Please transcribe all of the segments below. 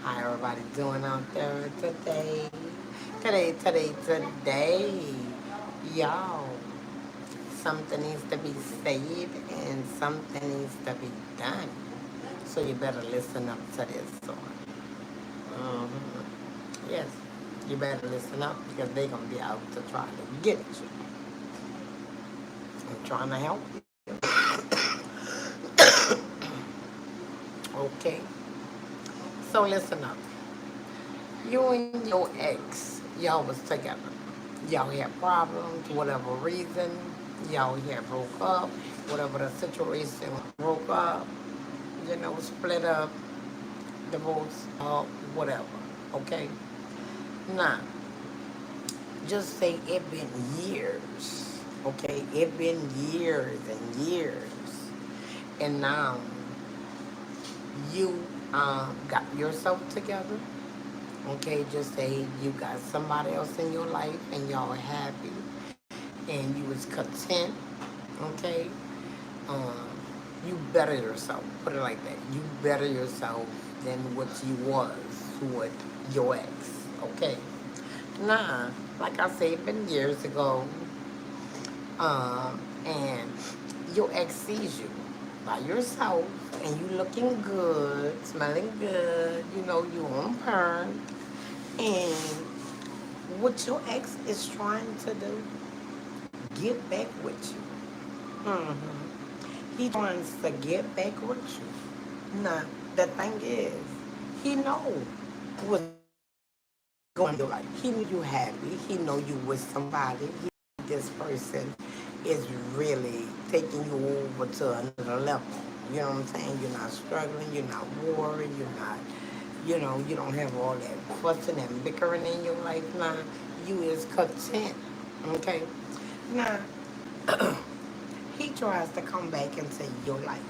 How everybody doing out there today? Today. Y'all, something needs to be said and something needs to be done. So you better listen up to this one. Yes, you better listen up because they're going to be out to try to get you. I'm trying to help you. Okay, so listen up. You and your ex, y'all was together. Y'all had problems, whatever reason. Y'all had broke up, whatever the situation. Broke up, split up, divorce, whatever. Okay. Now, just say it been years. Okay, it been years and years, and now you got yourself together. Okay, just say you got somebody else in your life and y'all are happy and you was content. Okay, um, you better yourself. Put it like that. You better yourself than what you was with your ex. Okay. Nah, like I said, been years ago. And your ex sees you by yourself and you looking good, smelling good. You on perm, and what your ex is trying to do, get back with you. He wants to get back with you. Now, the thing is, he know what's going on in your life. He know you happy. He know you with somebody. This person is really taking you over to another level. You know what I'm saying? You're not struggling. You're not worried. You're not, you don't have all that fussing and bickering in your life now. You is content. Okay? Now, he tries to come back into your life,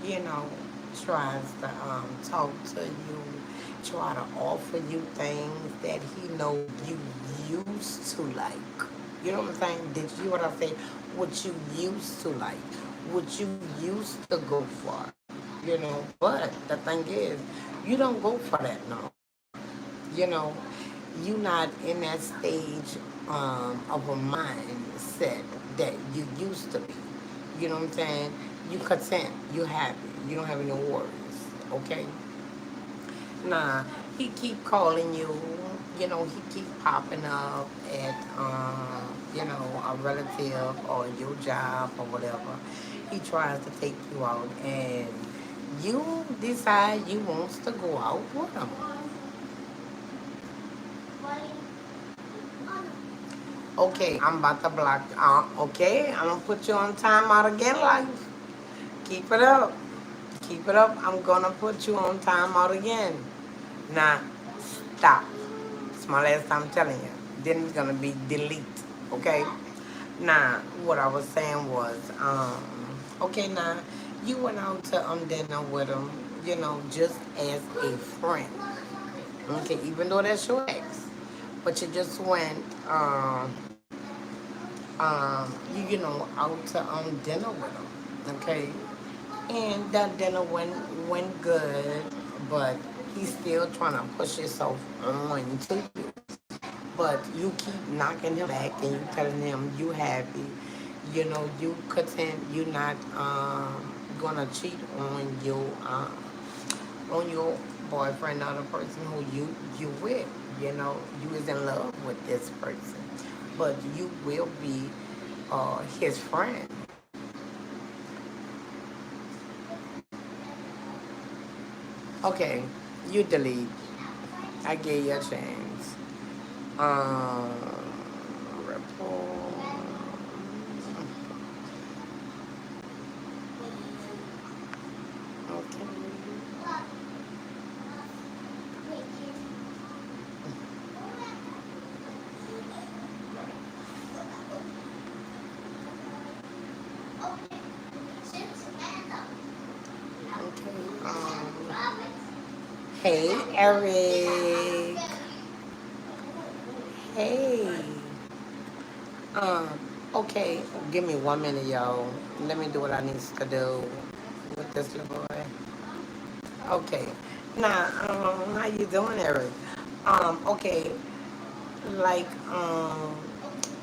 you know, tries to talk to you, try to offer you things that he know you used to like. You know what I'm saying? Did you what I say? What you used to like, what you used to go for, But the thing is, you don't go for that now. You know, you not in that stage of a mindset that you used to be. You know what I'm saying? You content, you happy, you don't have any worries. Okay? Nah, he keep calling you. He keep popping up at a relative or your job or whatever. He tries to take you out, and you decide you wants to go out with him. Okay, I'm about to block. Okay, I'm gonna put you on timeout again, life. Keep it up. Keep it up. I'm gonna put you on timeout again. Now, stop. It's my last time telling you. Then it's gonna be delete. Okay. Now, what I was saying was, okay. Now, you went out to dinner with him. Just as a friend. Okay, even though that's your ex, but you just went, out to dinner with him. Okay, and that dinner went good, but he's still trying to push himself on to you. But you keep knocking him back and you telling him you happy, you content, you not gonna cheat on your boyfriend or the person who you with. You is in love with this person, but you will be his friend. Okay, you delete. I gave you a chance. Um, report. Okay. Okay. Hey, Eric. Hey. Um, okay. Give me 1 minute, y'all. Let me do what I need to do with this little boy. Okay. Nah, how you doing, Eric? Okay, like,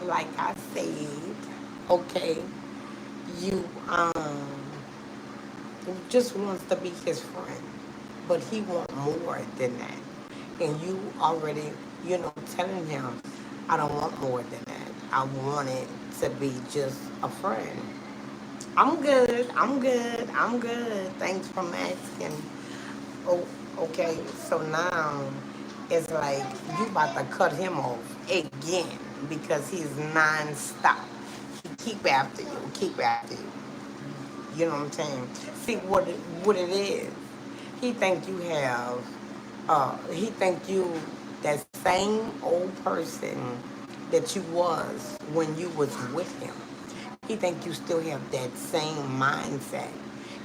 like I said, okay, you, just wants to be his friend, but he want more than that. And you already, telling him, I don't want more than that. I want it to be just a friend. I'm good. I'm good. I'm good. Thanks for asking. Oh, okay. So now it's like you about to cut him off again because he's nonstop. He keep after you. Keep after you. You know what I'm saying? See what it is. He think you have. He think you that same old person that you was when you was with him. He think you still have that same mindset.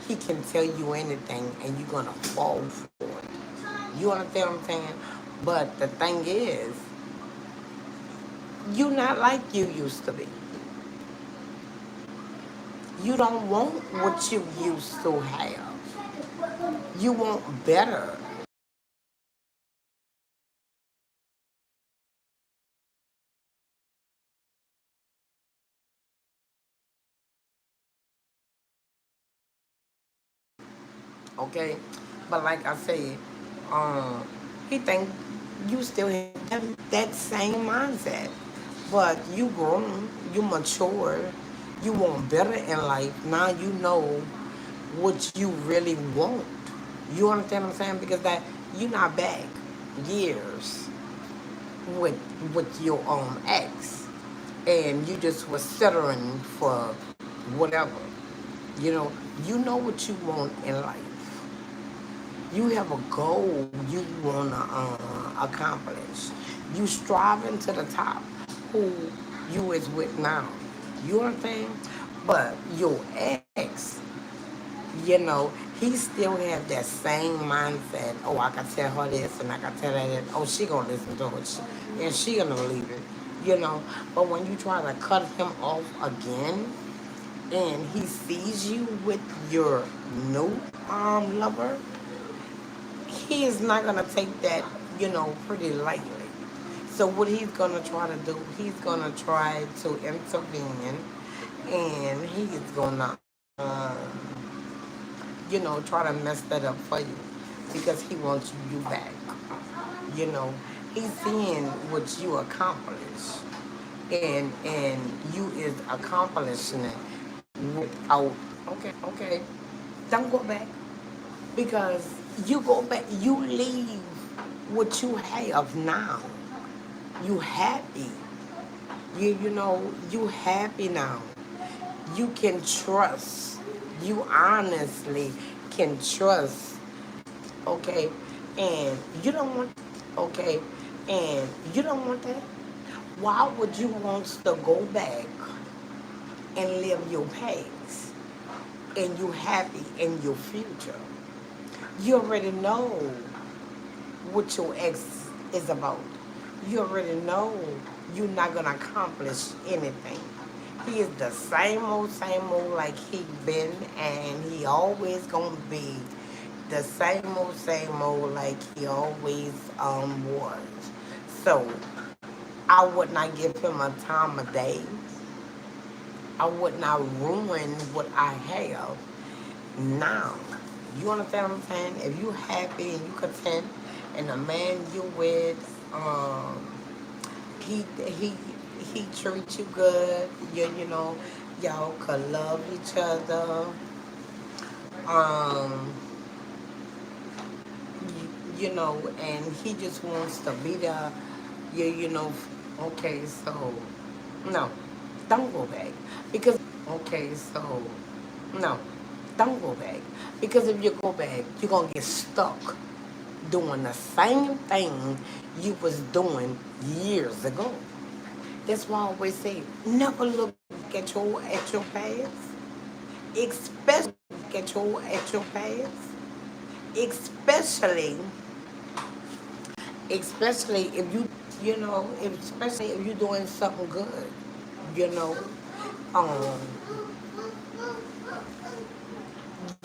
He can tell you anything and you're gonna fall for it. You understand what I'm saying? But the thing is, you not like you used to be. You don't want what you used to have. You want better. Okay? But like I said, um, he think you still have that same mindset. But you grown, you mature, you want better in life. Now you know what you really want. You understand what I'm saying? Because that you not back years with your ex, and you just was settling for whatever. You know, you know what you want in life. You have a goal you wanna accomplish. You striving to the top. Who you is with now? You understand? But your ex, he still have that same mindset. Oh, I can tell her this and I can tell her that. Oh, she gonna listen to it, and she gonna believe it. You know. But when you try to cut him off again, and he sees you with your new lover, he is not gonna take that, pretty lightly. So what he's gonna try to do, he's gonna try to intervene, and he's gonna, try to mess that up for you because he wants you back. You know, he's seeing what you accomplish, and you is accomplishing it without. Okay, don't go back because you go back, you leave what you have now. You happy. You happy now. You can trust. You honestly can trust. Okay, and you don't want. Okay, and you don't want that. Why would you want to go back and live your past and you happy in your future? You already know what your ex is about. You already know you're not gonna accomplish anything. He is the same old like he been, and he always gonna be the same old like he always was. So I would not give him a time of day. I would not ruin what I have now. You understand what I'm saying? If you happy and you content, and the man you with, he he he treats you good. Y'all could love each other. Um, and he just wants to be there. Okay, so no, don't go back because okay, so no, don't go back because if you go back, you're gonna get stuck doing the same thing you was doing years ago. That's why I always say, never look at your past, especially at your past, especially especially if especially if you're doing something good, you know, um,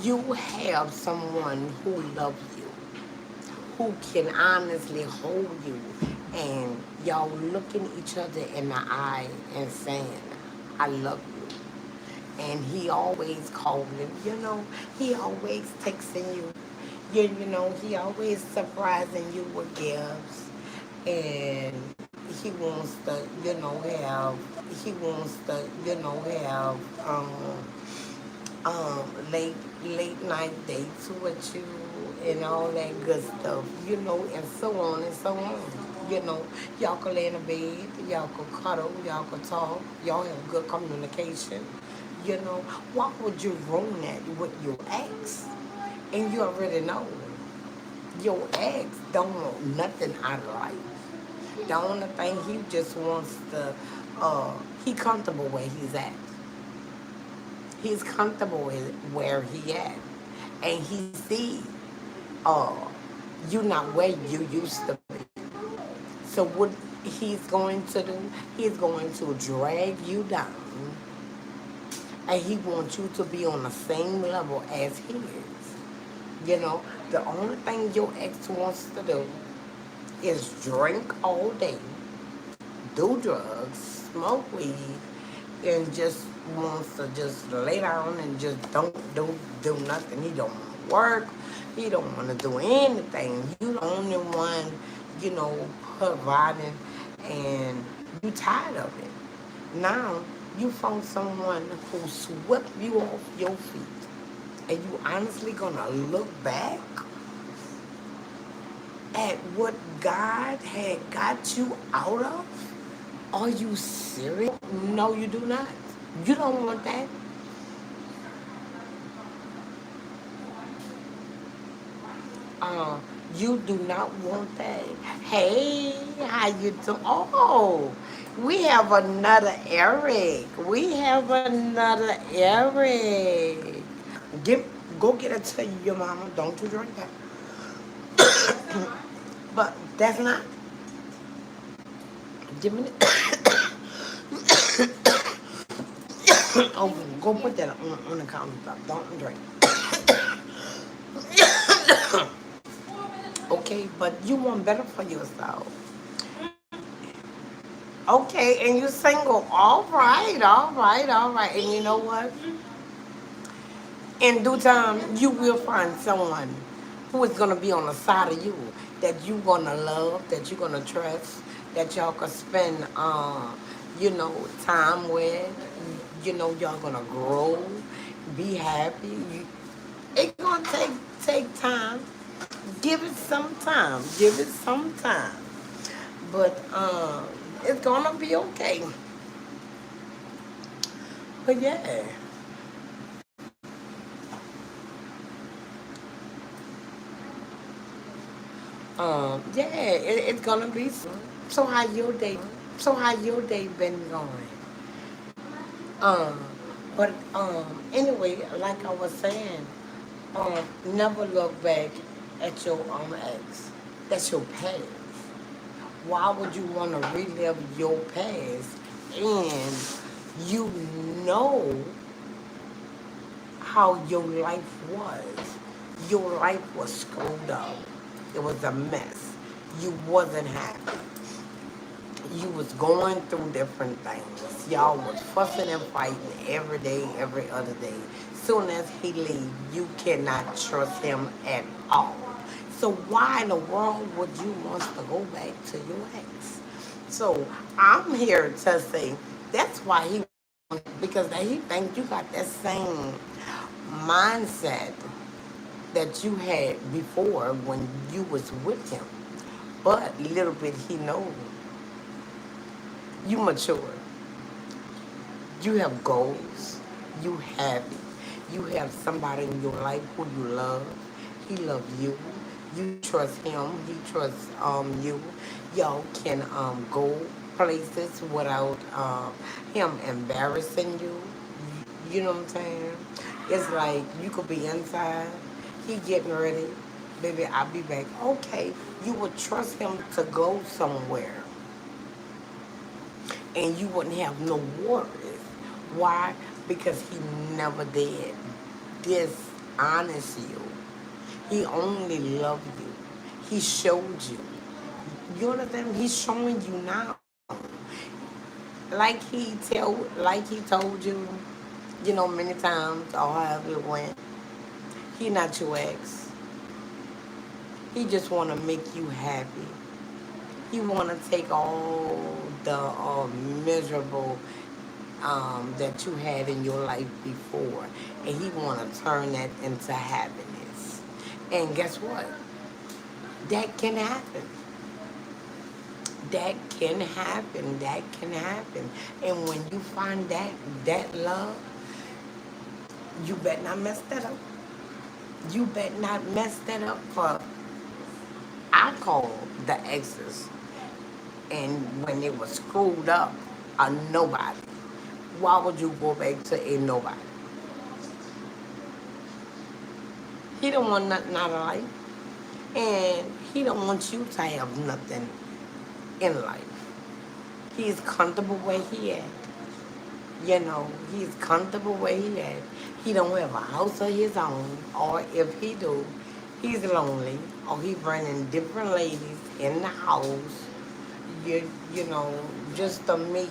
you have someone who loves you. who can honestly hold you and y'all looking each other in the eye and saying, I love you. And he always calling, he always texting you. He always surprising you with gifts. And he wants to, he wants to, have late night dates with you and all that good stuff, and so on and so on. Y'all can lay in the bed, y'all can cuddle, y'all can talk, y'all have good communication. Why would you ruin that with your ex? And you already know your ex don't want nothing out of life. The only thing he just wants to, he comfortable where he's at. He's comfortable with where he at, and he see, uh, you not where you used to be. So what he's going to do? He's going to drag you down, and he wants you to be on the same level as he is. The only thing your ex wants to do is drink all day, do drugs, smoke weed, and just wants to just lay down and just don't do nothing. He don't want to work. He don't want to do anything. You the only one, you know, providing, and you tired of it. Now you found someone who swept you off your feet, and you honestly gonna look back at what God had got you out of? Are you serious? No, you do not. You don't want that. Uh, you do not want that. Hey, how you doing? Oh, we have another Eric. We have another Eric. Give, go get it to your mama. Don't you drink that. But that's not. Give me. Oh, go put that on the countertop. Don't drink. Okay, but you want better for yourself. Okay, and you single. All right, all right, all right. And you know what? In due time, you will find someone who is gonna be on the side of you that you gonna love, that you gonna trust, that y'all can spend, time with. Y'all gonna grow, be happy. It's gonna take time. Give it some time. Give it some time. But it's gonna be okay. But yeah. Yeah, it's gonna be. So how your day? So how your day been going? Um, but anyway, like I was saying, never look back at your ex. That's your past. Why would you want to relive your past? And you know how your life was. Your life was screwed up. It was a mess. You wasn't happy. You was going through different things. Y'all was fussing and fighting every day, every other day. Soon as he leave, you cannot trust him at all. So why in the world would you want to go back to your ex? So I'm here to say that's why because he think you got that same mindset that you had before when you was with him. But little bit he knows you mature. You have goals. You happy. You have somebody in your life who you love. He loves you. You trust him. He trusts you. Y'all can go places without him embarrassing you. You know what I'm saying? It's like you could be inside. He getting ready. Baby, I'll be back. Okay, you would trust him to go somewhere and you wouldn't have no worries. Why? Because he never did dishonest you. He only loved you. He showed you. You understand? He's showing you now. Like he told you, many times or however it went. He not your ex. He just want to make you happy. He want to take all the miserable that you had in your life before, and he want to turn that into happiness. And guess what? That can happen. That can happen. That can happen. And when you find that love, you better not mess that up. You better not mess that up for I call the exes and when they were screwed up a nobody. Why would you go back to a nobody? He don't want nothing out of life. And he don't want you to have nothing in life. He's comfortable where he at. He's comfortable where he at. He don't have a house of his own, or if he do, he's lonely, or he bringing different ladies in the house, you know, just to meet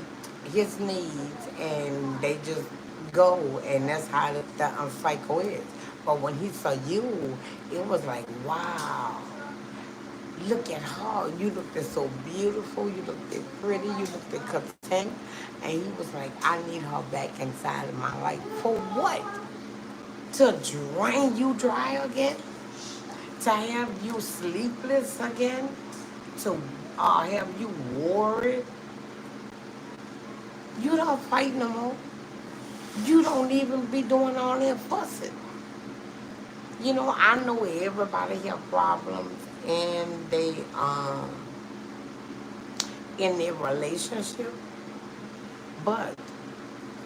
his needs, and they just go, and that's how the cycle is. But when he saw you, it was like, wow, look at her. You looked so beautiful. You looked pretty. You looked content. And he was like, I need her back inside of my life. For what? To drain you dry again? To have you sleepless again? To have you worried? You don't fight no more. You don't even be doing all that fussing. I know everybody have problems and they in their relationship, but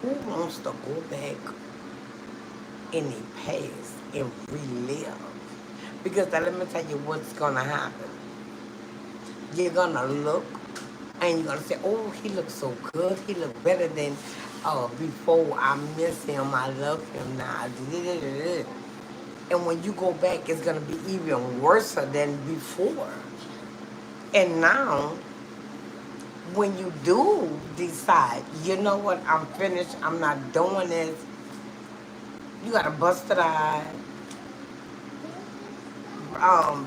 who wants to go back in the past and relive? Because let me tell you what's gonna happen. You're gonna look and you're gonna say, oh, he looks so good. He looked better than before. I miss him. I love him now. And when you go back, it's gonna be even worse than before. And now, when you do decide, you know what, I'm finished, I'm not doing this, you got a busted eye,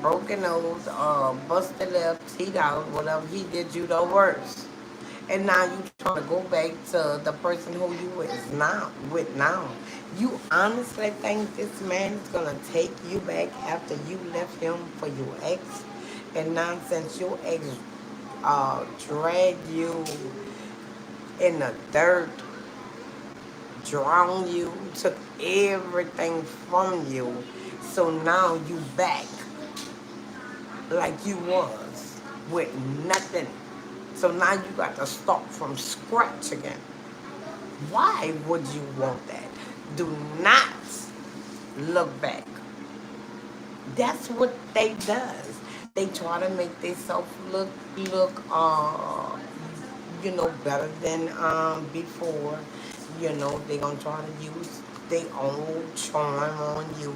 broken nose, busted lip, teeth out, whatever he did you the worst. And now you trying to go back to the person who you with now. You honestly think this man is gonna take you back after you left him for your ex? And now since your ex dragged you in the dirt, drowned you, took everything from you, so now you back like you was with nothing. So now you got to start from scratch again. Why would you want that? Do not look back. That's what they does. They try to make themselves look better than before. They gonna try to use their own charm on you,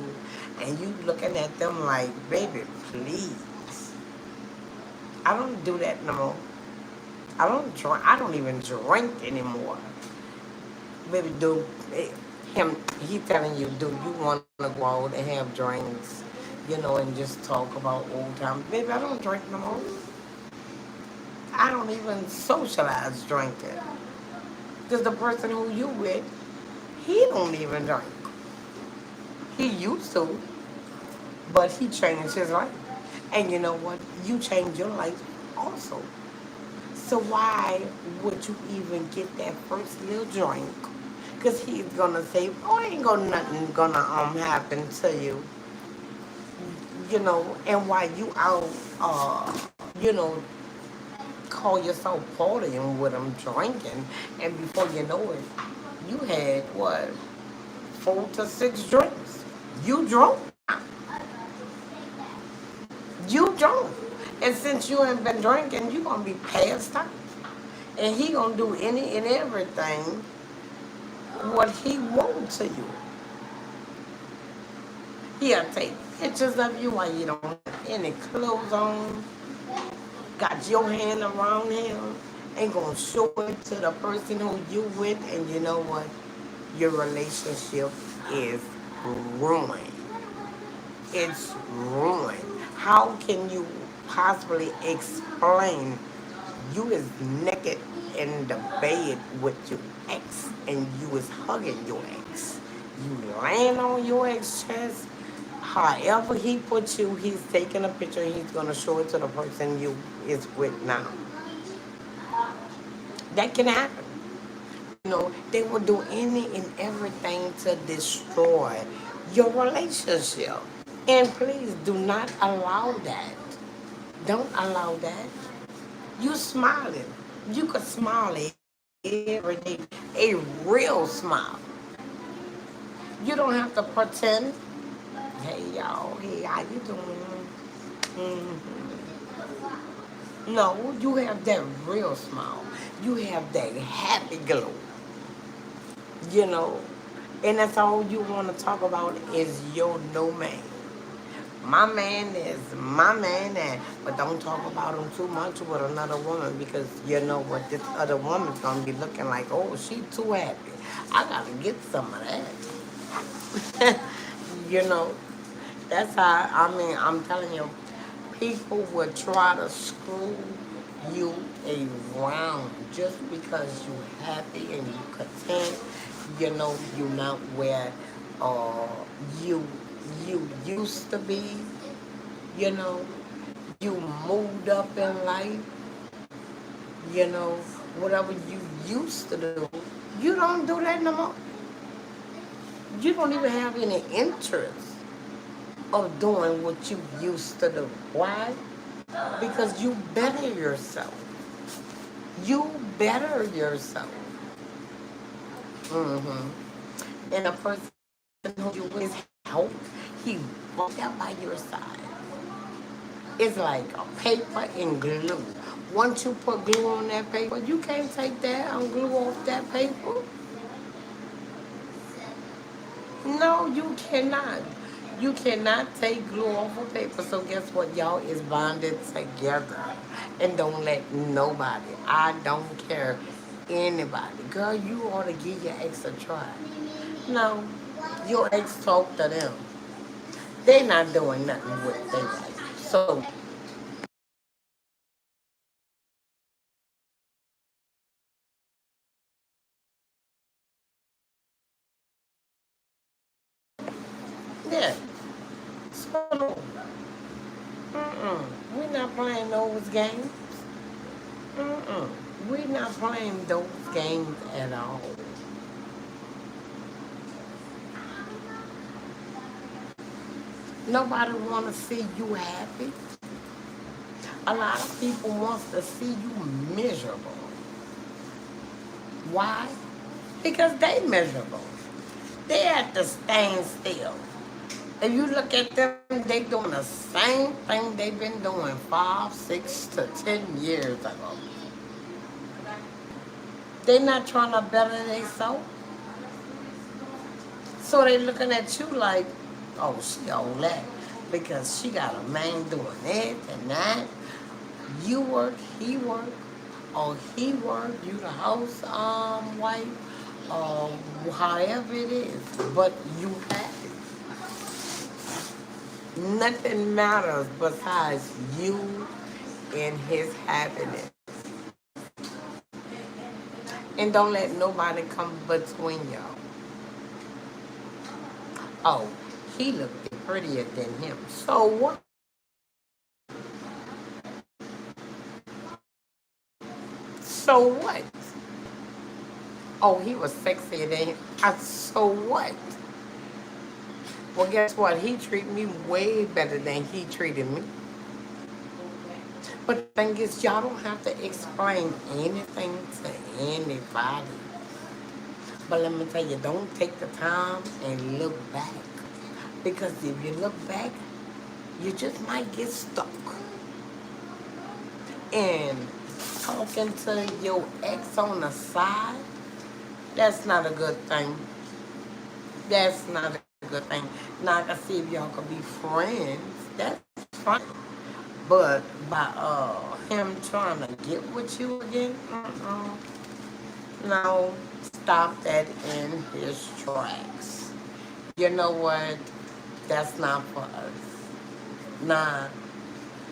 and you looking at them like, baby, please. I don't do that no more. I don't drink. I don't even drink anymore. Baby, he telling you, do you want to go out and have drinks, and just talk about old times? Baby, I don't drink no more. I don't even socialize drinking. Because the person who you with, he don't even drink. He used to, but he changed his life. And you know what? You changed your life also. So why would you even get that first little drink? Because he's gonna say, oh, ain't gonna nothing gonna happen to you. And while you out you know, call yourself partying with him drinking, and before you know it, you had what, 4 to 6 drinks. You drunk. You drunk. And since you ain't been drinking, you gonna be passed out. And he gonna do any and everything what he wants to you. He'll take Pictures of you while you don't have any clothes on, got your hand around him, ain't gonna show it to the person who you with, and you know what? Your relationship is ruined. It's ruined. How can you possibly explain you is naked in the bed with your ex and you is hugging your ex? You laying on your ex chest. However he put you, he's taking a picture. He's gonna show it to the person you is with now. That can happen. You know, they will do any and everything to destroy your relationship. And please do not allow that. Don't allow that. You smiling. You could smile every day. A real smile. You don't have to pretend. Hey y'all, hey, how you doing? No, you have that real smile. You have that happy glow. You know, and that's all you want to talk about is your no man. My man is my man, and but don't talk about him too much with another woman because you know what this other woman's gonna be looking like. Oh, she too happy. I gotta get some of that. You know, that's how. I mean, I'm telling you, people will try to screw you around just because you happy and you content. You know, you not where uh, you you used to be. You know, you moved up in life. You know, whatever you used to do, you don't do that no more. You don't even have any interest of doing what you used to do. Why? Because you better yourself. You better yourself. And a person who you with help, he right there by your side. It's like a paper and glue. Once you put glue on that paper, you can't take that and glue off that paper. No, you cannot. You cannot take glue off of paper. So guess what? Y'all is bonded together. And don't let nobody, I don't care, anybody. Girl, you ought to give your ex a try. No, your ex talk to them. They not doing nothing with their life. So yeah. So no. We're not playing those games. Mm-mm. We're not playing those games at all. Nobody want to see you happy. A lot of people wants to see you miserable. Why? Because they miserable. They at the standstill. If you look at them, they doing the same thing they've been doing 5, 6 to 10 years ago. They not trying to better themselves. So they looking at you like, oh, she all that. Because she got a man doing this and that. You work, he work, or he work, you the house wife, or however it is. But you happy. Nothing matters besides you and his happiness. And don't let nobody come between y'all. Oh, he looked prettier than him. So what? So what? Oh, he was sexier than him. So what? Well, guess what? He treated me way better than he treated me. But the thing is, y'all don't have to explain anything to anybody. But let me tell you, don't take the time and look back. Because if you look back, you just might get stuck. And talking to your ex on the side, that's not a good thing. That's not a good thing. Now I can see if y'all could be friends. That's fine. But by him trying to get with you again, no, stop that in his tracks. You know what? That's not for us. Nah,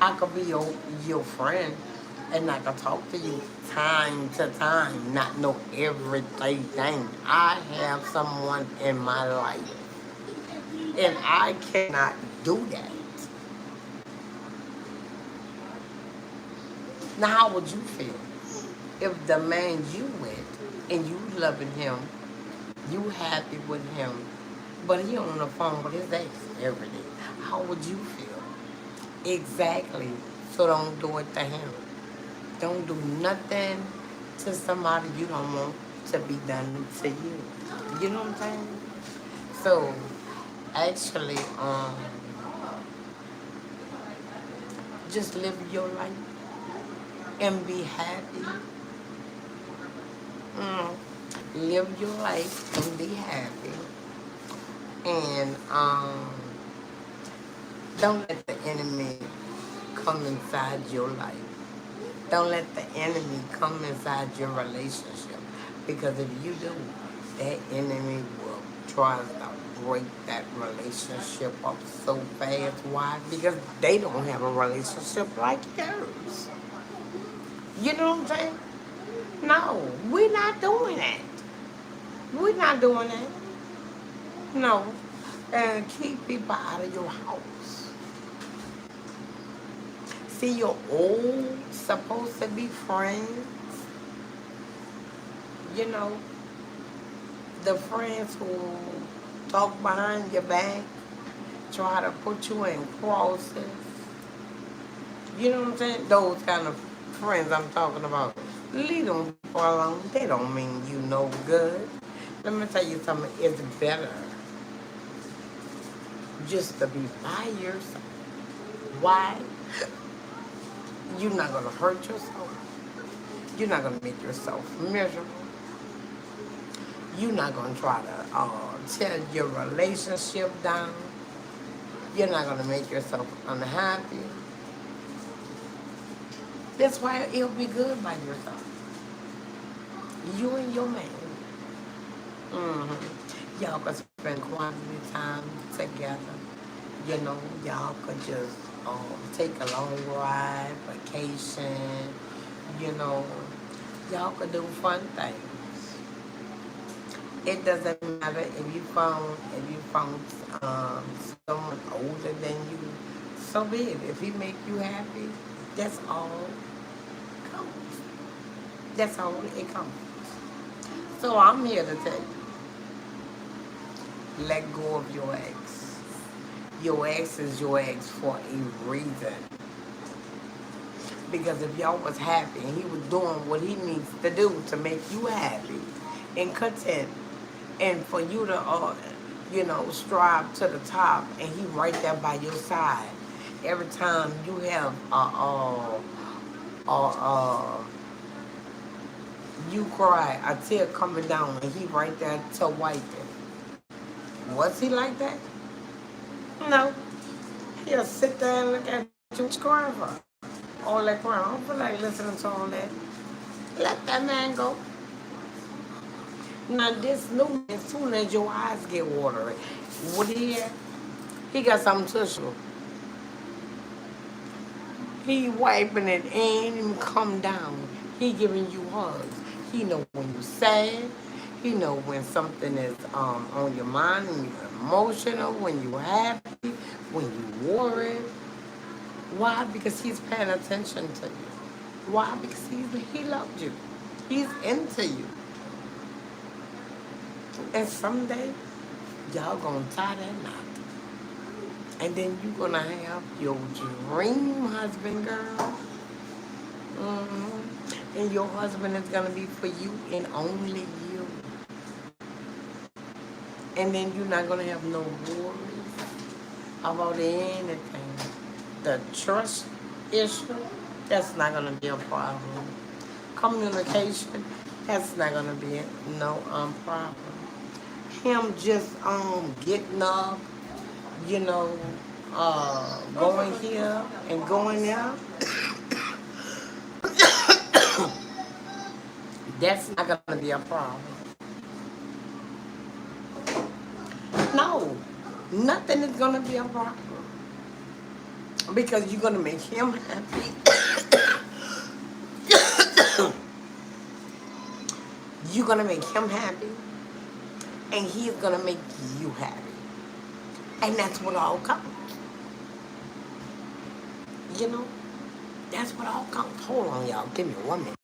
I could be your friend and I could talk to you time to time, not know everything. I have someone in my life and I cannot do that. Now, how would you feel if the man you with and you loving him, you happy with him, but he on the phone with his ex every day? How would you feel? Exactly. So don't do it to him. Don't do nothing to somebody you don't want to be done to you. You know what I'm saying? So actually, just live your life and be happy. Mm. Live your life and be happy. And don't let the enemy come inside your life. Don't let the enemy come inside your relationship. Because if you do, that enemy will try to break that relationship up so fast. Why? Because they don't have a relationship like yours. You know what I'm saying? No, we're not doing that. We're not doing that. No. And keep people out of your house. See, you're all supposed to be friends. You know, the friends who talk behind your back, try to put you in crosses. You know what I'm saying? Those kind of friends I'm talking about. Leave them people alone. They don't mean you no good. Let me tell you something. It's better just to be by yourself. Why? You're not going to hurt yourself. You're not going to make yourself miserable. You're not going to try to tear your relationship down. You're not going to make yourself unhappy. That's why it'll be good by yourself. You and your man. Y'all could spend quality time together. You know, y'all could just take a long ride, vacation. You know, y'all could do fun things. It doesn't matter if you found someone older than you. So be it. If he make you happy, that's all counts. That's all it counts. So I'm here to tell you, let go of your ex. Your ex is your ex for a reason. Because if y'all was happy and he was doing what he needs to do to make you happy and content, and for you to, strive to the top, and he right there by your side, every time you have you cry, a tear coming down, and he right there to wipe it. Was he like that? No. He'll sit there and look at you crying for. All that crying. I don't feel like listening to all that. Let that man go. Now this new man, as soon as your eyes get watery, what he got something to show. He wiping it and even come down. He giving you hugs. He know when you sad. He know when something is on your mind, when you're emotional, when you're happy, when you worried. Why? Because he's paying attention to you. Why? Because he loved you. He's into you. And someday, y'all gonna tie that knot. And then you're gonna have your dream husband, girl. And your husband is gonna be for you and only you. And then you're not gonna have no worries about anything. The trust issue, that's not gonna be a problem. Communication, that's not gonna be no problem. him just getting up, you know, going here and going there, that's not gonna be a problem. No, nothing is gonna be a problem because you're gonna make him happy. You're gonna make him happy, and he's gonna make you happy, and that's what all counts. You know, that's what all counts. Hold on, y'all. Give me 1 minute.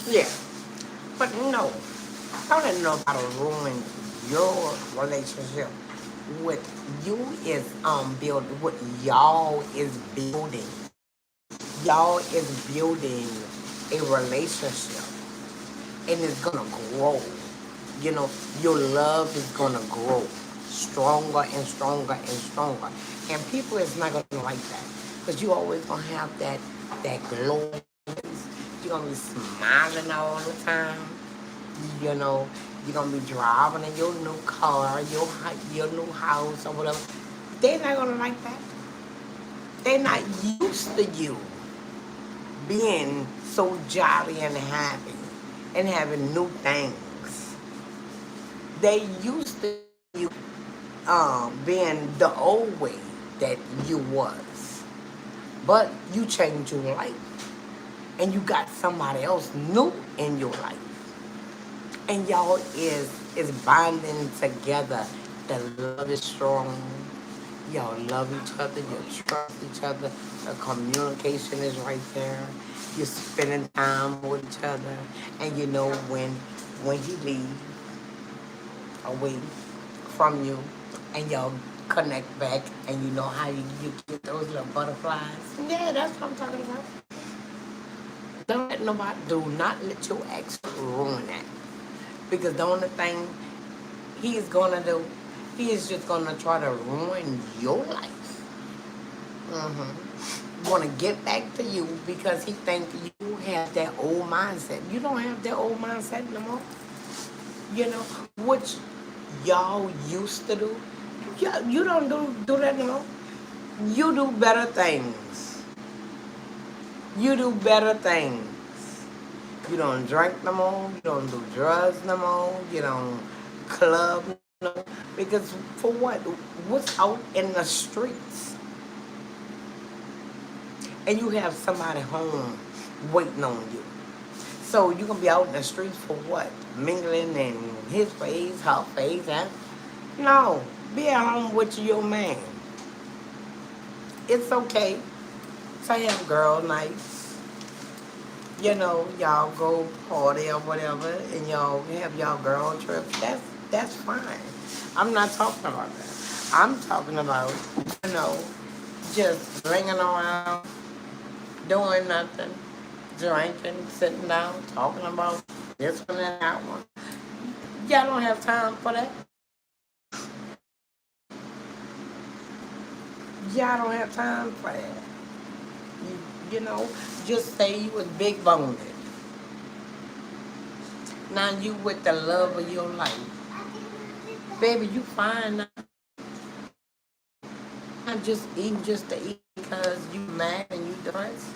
Yeah. But no, don't let nobody ruin your relationship with you is build what y'all is building. Y'all is building a relationship and it's gonna grow. You know, your love is gonna grow stronger and stronger and stronger. And people is not gonna like that. Because you always gonna have that glow. You're gonna be smiling all the time. You know, you're gonna be driving in your new car, your new house or whatever. They're not gonna like that. They're not used to you being so jolly and happy and having new things. They used to you being the old way that you was. But you changed your life and you got somebody else new in your life. And y'all is bonding together. The love is strong. Y'all love each other. You trust each other. The communication is right there. You're spending time with each other, and you know when he leaves away from you, and y'all connect back, and you know how you get those little butterflies. Yeah, that's what I'm talking about. Don't let nobody do not let your ex ruin that. Because the only thing he is gonna do, he is just gonna try to ruin your life. Want to get back to you because he think you have that old mindset. You don't have that old mindset no more. You know which y'all used to do. Yeah, you don't do that no more. You do better things. You do better things. You don't drink no more. You don't do drugs no more. You don't club no more. Because for what? What's out in the streets? And you have somebody home waiting on you. So you gonna be out in the streets for what? Mingling in his face, her face, huh? No. Be at home with your man. It's okay to have girl nights. You know, y'all go party or whatever, and y'all have y'all girl trip. That's fine. I'm not talking about that. I'm talking about, you know, just ringing around, doing nothing, drinking, sitting down, talking about this one and that one. Y'all don't have time for that. Y'all don't have time for that. You know, just say you was big boned. Now you with the love of your life. Baby, you fine now. Not just eating just to eat because you mad and you depressed.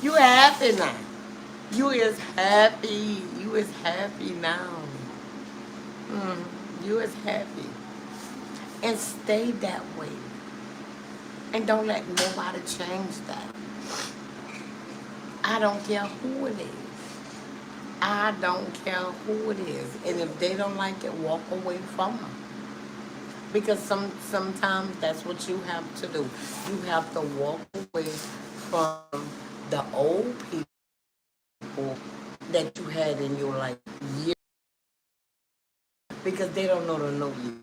You happy now. You is happy. You is happy now. You is happy. And stay that way. And don't let nobody change that. I don't care who it is. I don't care who it is. And if they don't like it, walk away from them. Because sometimes that's what you have to do. You have to walk away from the old people that you had in your life years because they don't know to know you.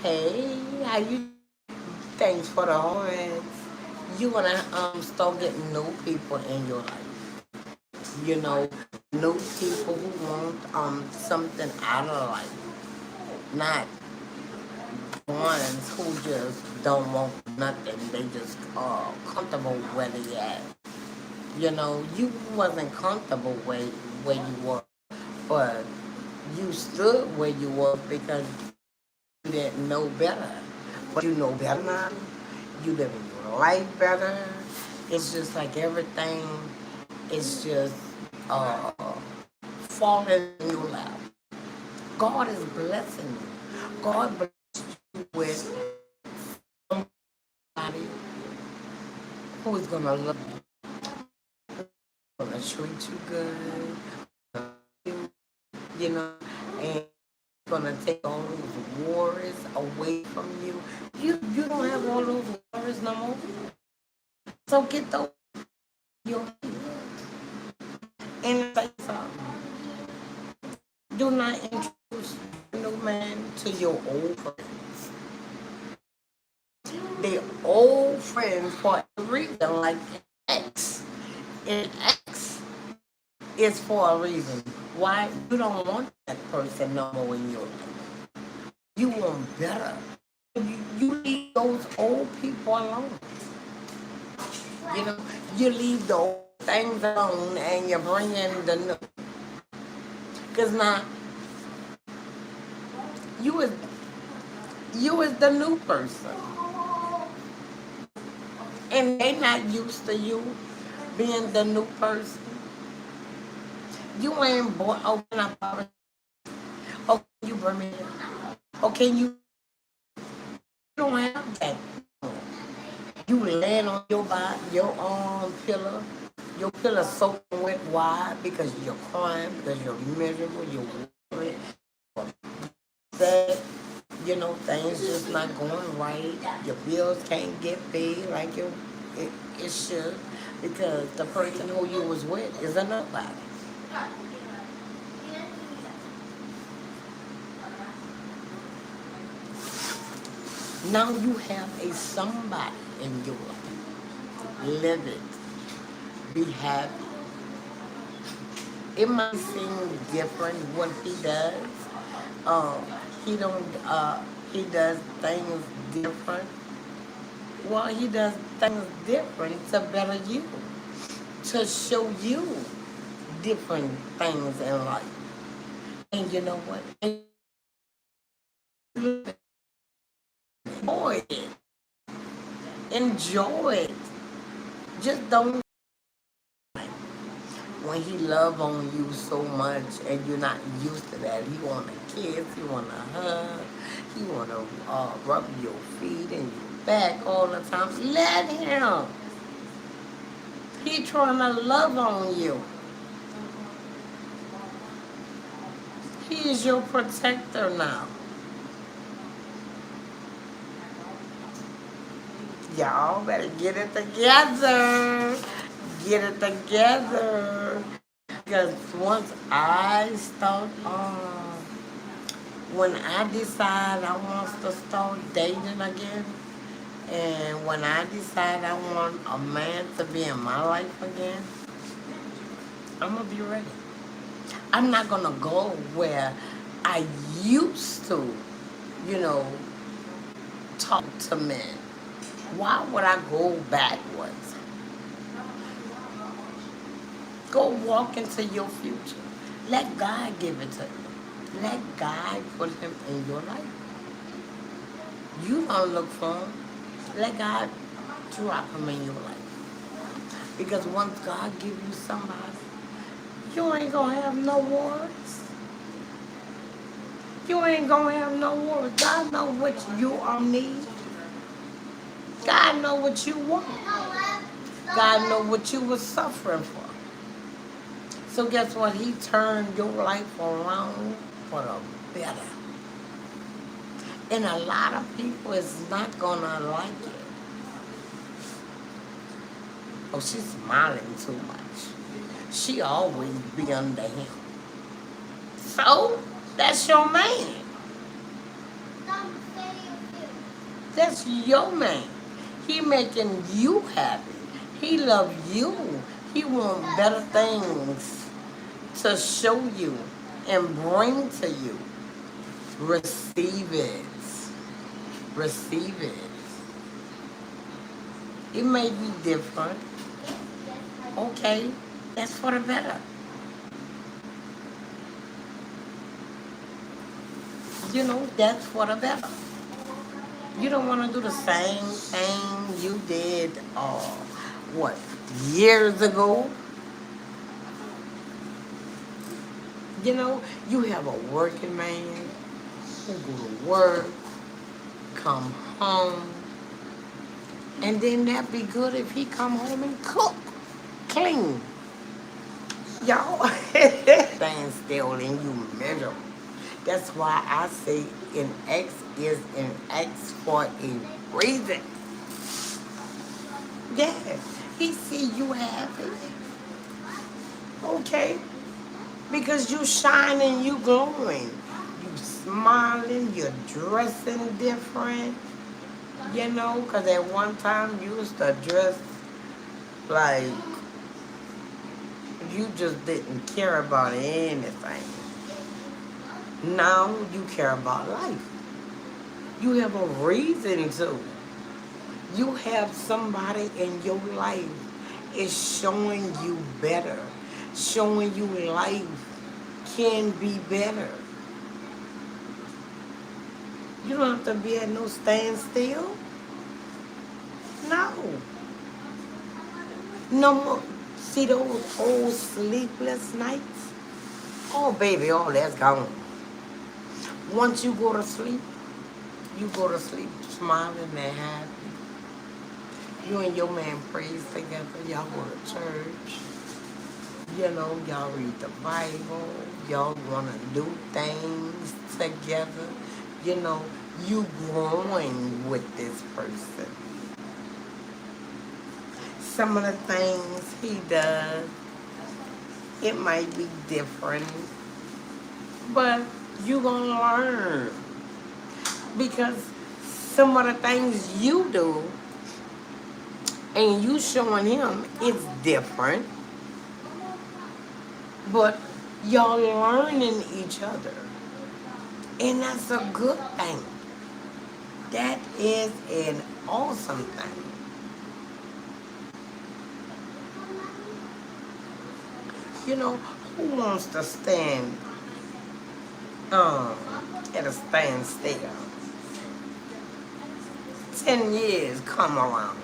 Hey, how you? Thanks for the hearts. You're gonna start getting new people in your life. You know, new people who want something out of life, not ones who just don't want nothing. They just comfortable where they at. You know, you wasn't comfortable where you were, but you stood where you were because you didn't know better. But you know better now. You living your life better. It's just like everything is just uh, falling in your lap. God is blessing you. God bless you with somebody who is gonna love you, gonna treat you good, you know, and gonna take all those worries away from you. You don't have all those worries no more. So get those your head and say something. Do not introduce your new man to your old friends. They old friends for a reason, like X. And X is for a reason. Why? You don't want that person no more in your life. You want better. You leave those old people alone. You know, you leave the old things alone and you bring in the new. Because now, you is, you is the new person. And they not used to you being the new person. You ain't born. Oh, can I borrow? Oh, can you bring me in? Oh, can you? You don't have that. You laying on your body, your arm pillow, your pillow soaking wet. Why? Because you're crying, because you're miserable, you're worried, that things just not going right. Your bills can't get paid like it should, because the person who you was with is a nobody. Now you have a somebody in your life. Live it. Be happy. It might seem different what he does. Um, he don't. He does things different. Well, he does things different to better you, to show you different things in life. And you know what? Enjoy it. Enjoy it. Just don't. When he love on you so much and you're not used to that, he want to kiss, he want to hug, he want to rub your feet and your back all the time. Let him. He trying to love on you. He is your protector now. Y'all better get it together. Get it together. Because once I start, when I decide I want to start dating again, and when I decide I want a man to be in my life again, I'm going to be ready. I'm not going to go where I used to, you know, talk to men. Why would I go backwards? Go walk into your future. Let God give it to you. Let God put him in your life. You don't look for him. Let God drop him in your life. Because once God give you somebody, you ain't gonna have no worries. You ain't gonna have no worries. God know what you are need. God know what you want. God know what you were suffering for. So guess what? He turned your life around for the better. And a lot of people is not gonna like it. Oh, she's smiling too much. She always be under him. So that's your man. That's your man. He making you happy. He love you. He want better things to show you and bring to you. Receive it. Receive it. It may be different. Okay, that's for the better. That's for the better. You don't want to do the same thing you did, what, years ago? You have a working man who go to work, come home, and then that'd be good if he come home and cook, clean. Y'all, stand still and you miserable. That's why I say an X is an X for a reason. Yeah. He see you happy. Okay. Because you shining, you glowing. You smiling, you're dressing different. You know, because at one time you used to dress like you just didn't care about anything. Now you care about life. You have a reason to. You have somebody in your life is showing you better, showing you life can be better. You don't have to be at no standstill. No. No more. See those old sleepless nights? Oh, baby, all that's gone. Once you go to sleep smiling and happy. You and your man praise together. Y'all go to church. You know, y'all read the Bible. Y'all want to do things together. You know, you growing with this person. Some of the things he does, it might be different, but you gonna learn because some of the things you do and you showing him it's different, but y'all learning each other, and that's a good thing. That is an awesome thing. You know, who wants to stand um, at a standstill? 10 years come around,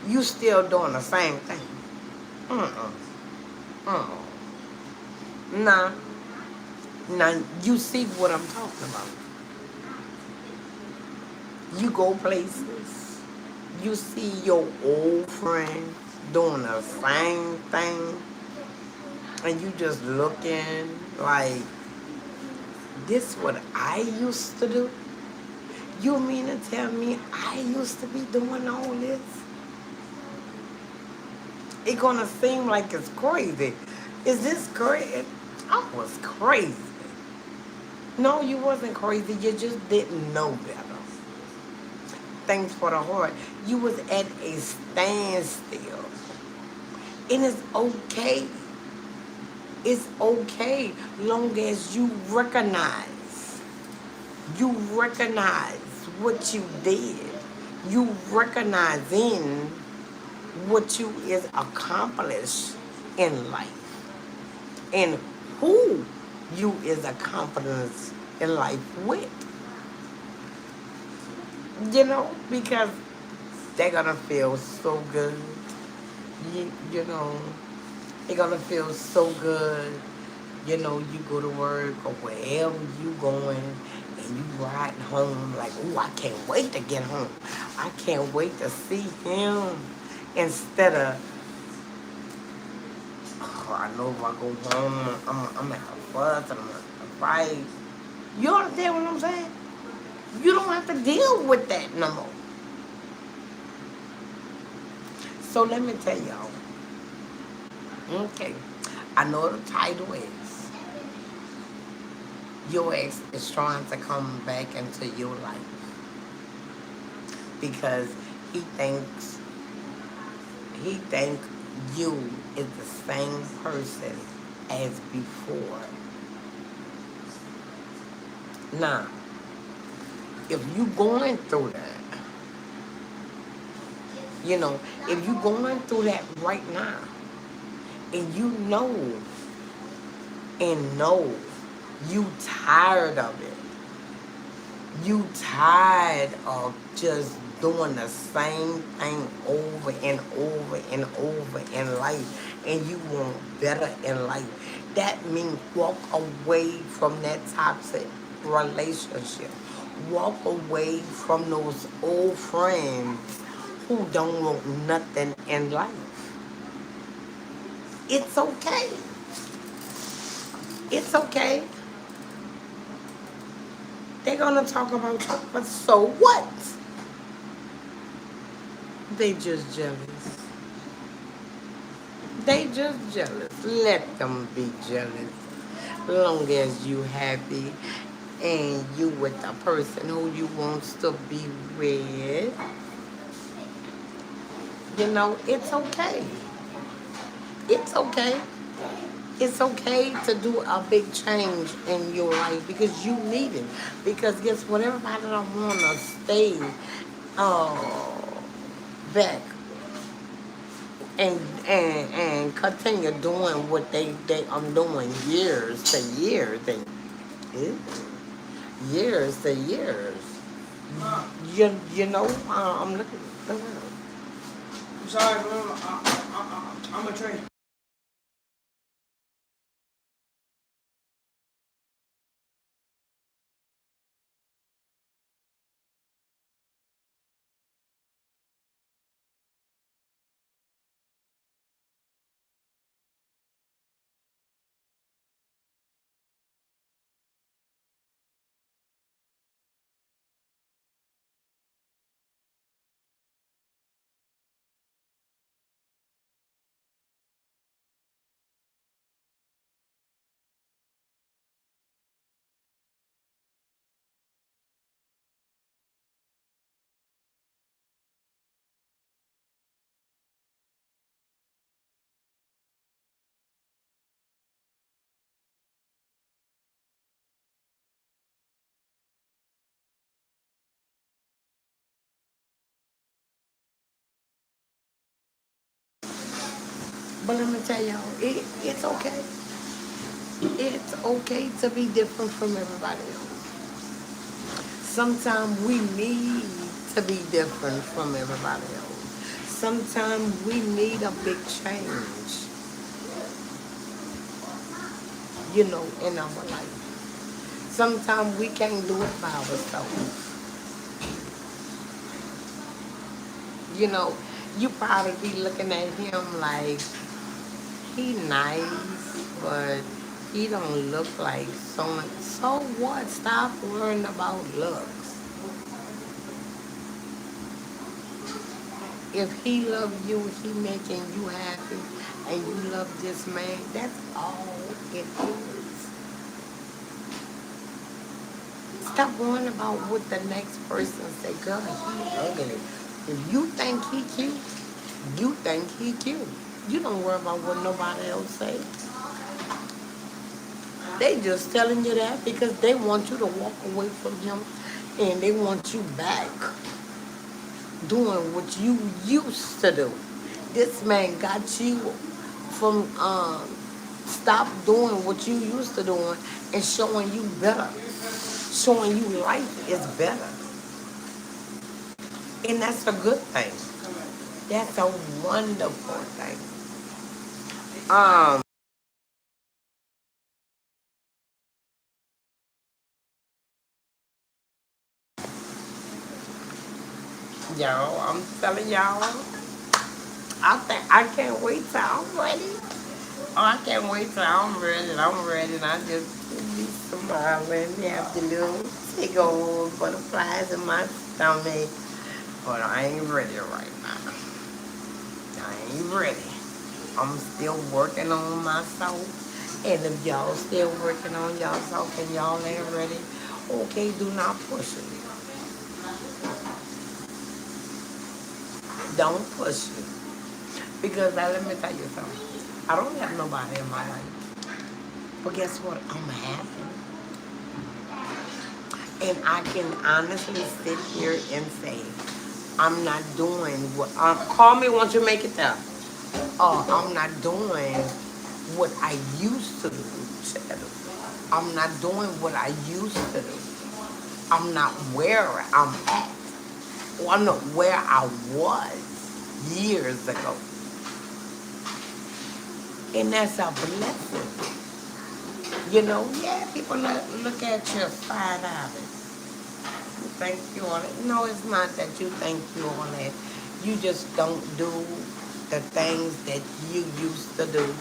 you still doing the same thing. Mm-mm. Mm-mm. Nah. Now, you see what I'm talking about. You go places, you see your old friends doing the same thing, and you just looking like, this what I used to do? You mean to tell me I used to be doing all this? It's gonna seem like it's crazy. Is this crazy? I was crazy. No, you wasn't crazy. You just didn't know better. Thanks for the heart. You was at a standstill. And it's okay. It's okay long as you recognize. You recognize what you did. You recognizing what you is accomplished in life. And who you is accomplished in life with. You know, because they're gonna feel so good. You know, they're gonna feel so good. You know, you go to work or wherever you going and you riding home like, oh, I can't wait to get home. I can't wait to see him. Instead of, oh, I know if I go home, I'm gonna have a fuss and I'm gonna fight. You understand what I'm saying? You don't have to deal with that no more. So let me tell y'all. Okay. I know the title is your ex is trying to come back into your life because he thinks he think you is the same person as before. Now, if you going through that, you know, if you going through that right now, and you know you tired of it. You tired of just doing the same thing over and over and over in life, and you want better in life. That means walk away from that toxic relationship. Walk away from those old friends who don't want nothing in life. It's okay. It's okay. They're gonna talk about you, but so what? They just jealous. They just jealous. Let them be jealous. Long as you happy and you with the person who you wants to be with, it's okay. It's okay. It's okay to do a big change in your life because you need it. Because guess what? Everybody don't want to stay uh, back and continue doing what they doing years to years and years to years. I'm looking around. I'm sorry, bro. I'm a train. But let me tell y'all, it's okay. It's okay to be different from everybody else. Sometimes we need to be different from everybody else. Sometimes we need a big change, in our life. Sometimes we can't do it by ourselves. You know, you probably be looking at him like he nice, but he don't look like someone. So what? Stop worrying about looks. If he love you, he making you happy, and you love this man, that's all it is. Stop worrying about what the next person say. Girl, he ugly. If you think he cute, you think he cute. You don't worry about what nobody else say. They just telling you that because they want you to walk away from him and they want you back doing what you used to do. This man got you from stop doing what you used to doing and showing you better, showing you life is better, and that's a good thing. That's a wonderful thing. Um, y'all, I'm telling y'all, I can't wait till I'm ready. Oh, I can't wait till I'm ready. I'm ready, and I just be smiling, have the little tickle butterflies in my stomach. But I ain't ready right now. I ain't ready. I'm still working on myself. And if y'all still working on yourself and y'all ain't ready, okay, do not push it. Don't push it. Because let me tell you something. I don't have nobody in my life. But guess what? I'm happy. And I can honestly sit here and say, I'm not doing what, call me once you make it there. I'm not doing what I used to do. I'm not doing what I used to do. I'm not where I'm at. Or I'm not where I was years ago. And that's a blessing. Yeah, people look at you side-eyed. You think you on it. No, it's not that you think you on it. You just don't do the things that you used to do.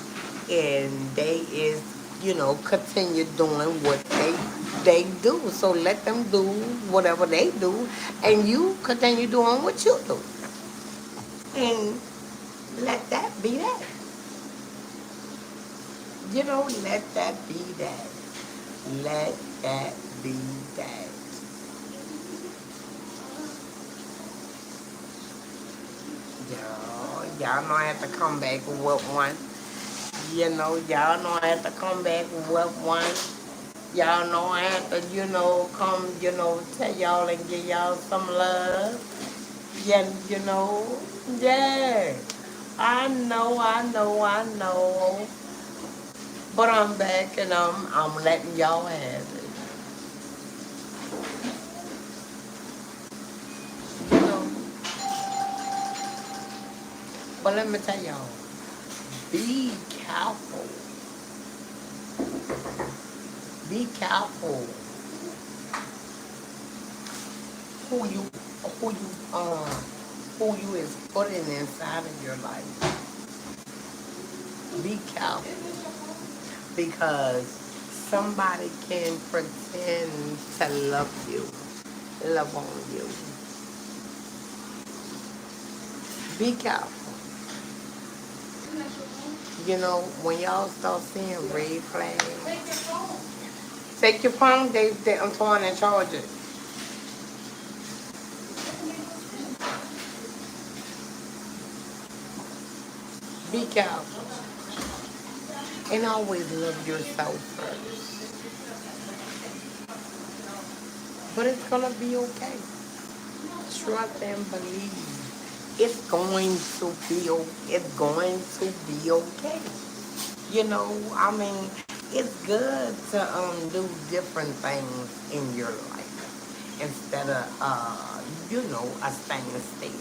And they is, continue doing what they do. So let them do whatever they do. And you continue doing what you do. And let that be that. Let that be that. Let that be that. Y'all know I have to come back with one. Y'all know I have to come back with one. Y'all know I have to, come, tell y'all and give y'all some love. Yeah, yeah. I know. But I'm back and I'm letting y'all have it. You know. But let me tell y'all, be careful. Be careful who you who you who you is putting inside of your life. Be careful because somebody can pretend to love on you. Be careful. When y'all start seeing red flags, take your phone, I'm trying to charge it. Be careful. And always love yourself first. But it's gonna be okay. Trust and believe. It's going to be okay. I mean, it's good to do different things in your life instead of a standing still.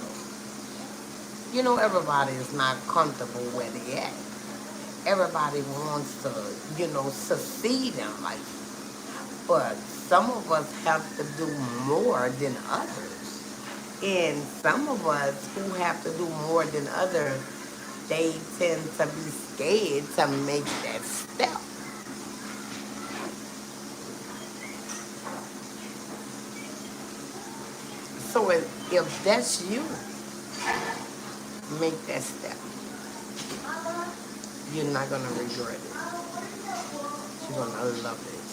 Everybody is not comfortable where they at. Everybody wants to, succeed in life. But some of us have to do more than others. And some of us who have to do more than others, they tend to be scared to make that step. So if that's you, make that step. You're not gonna regret it. You're gonna love it.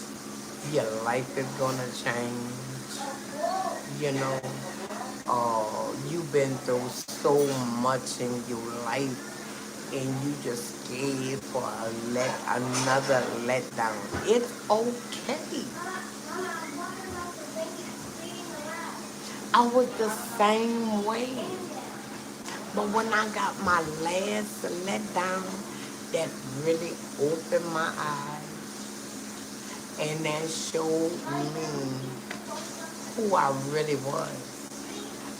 Your life is gonna change. You know, you've been through so much in your life, and you just scared for another letdown. It's okay. I was the same way. But when I got my last letdown, that really opened my eyes and that showed me who I really was.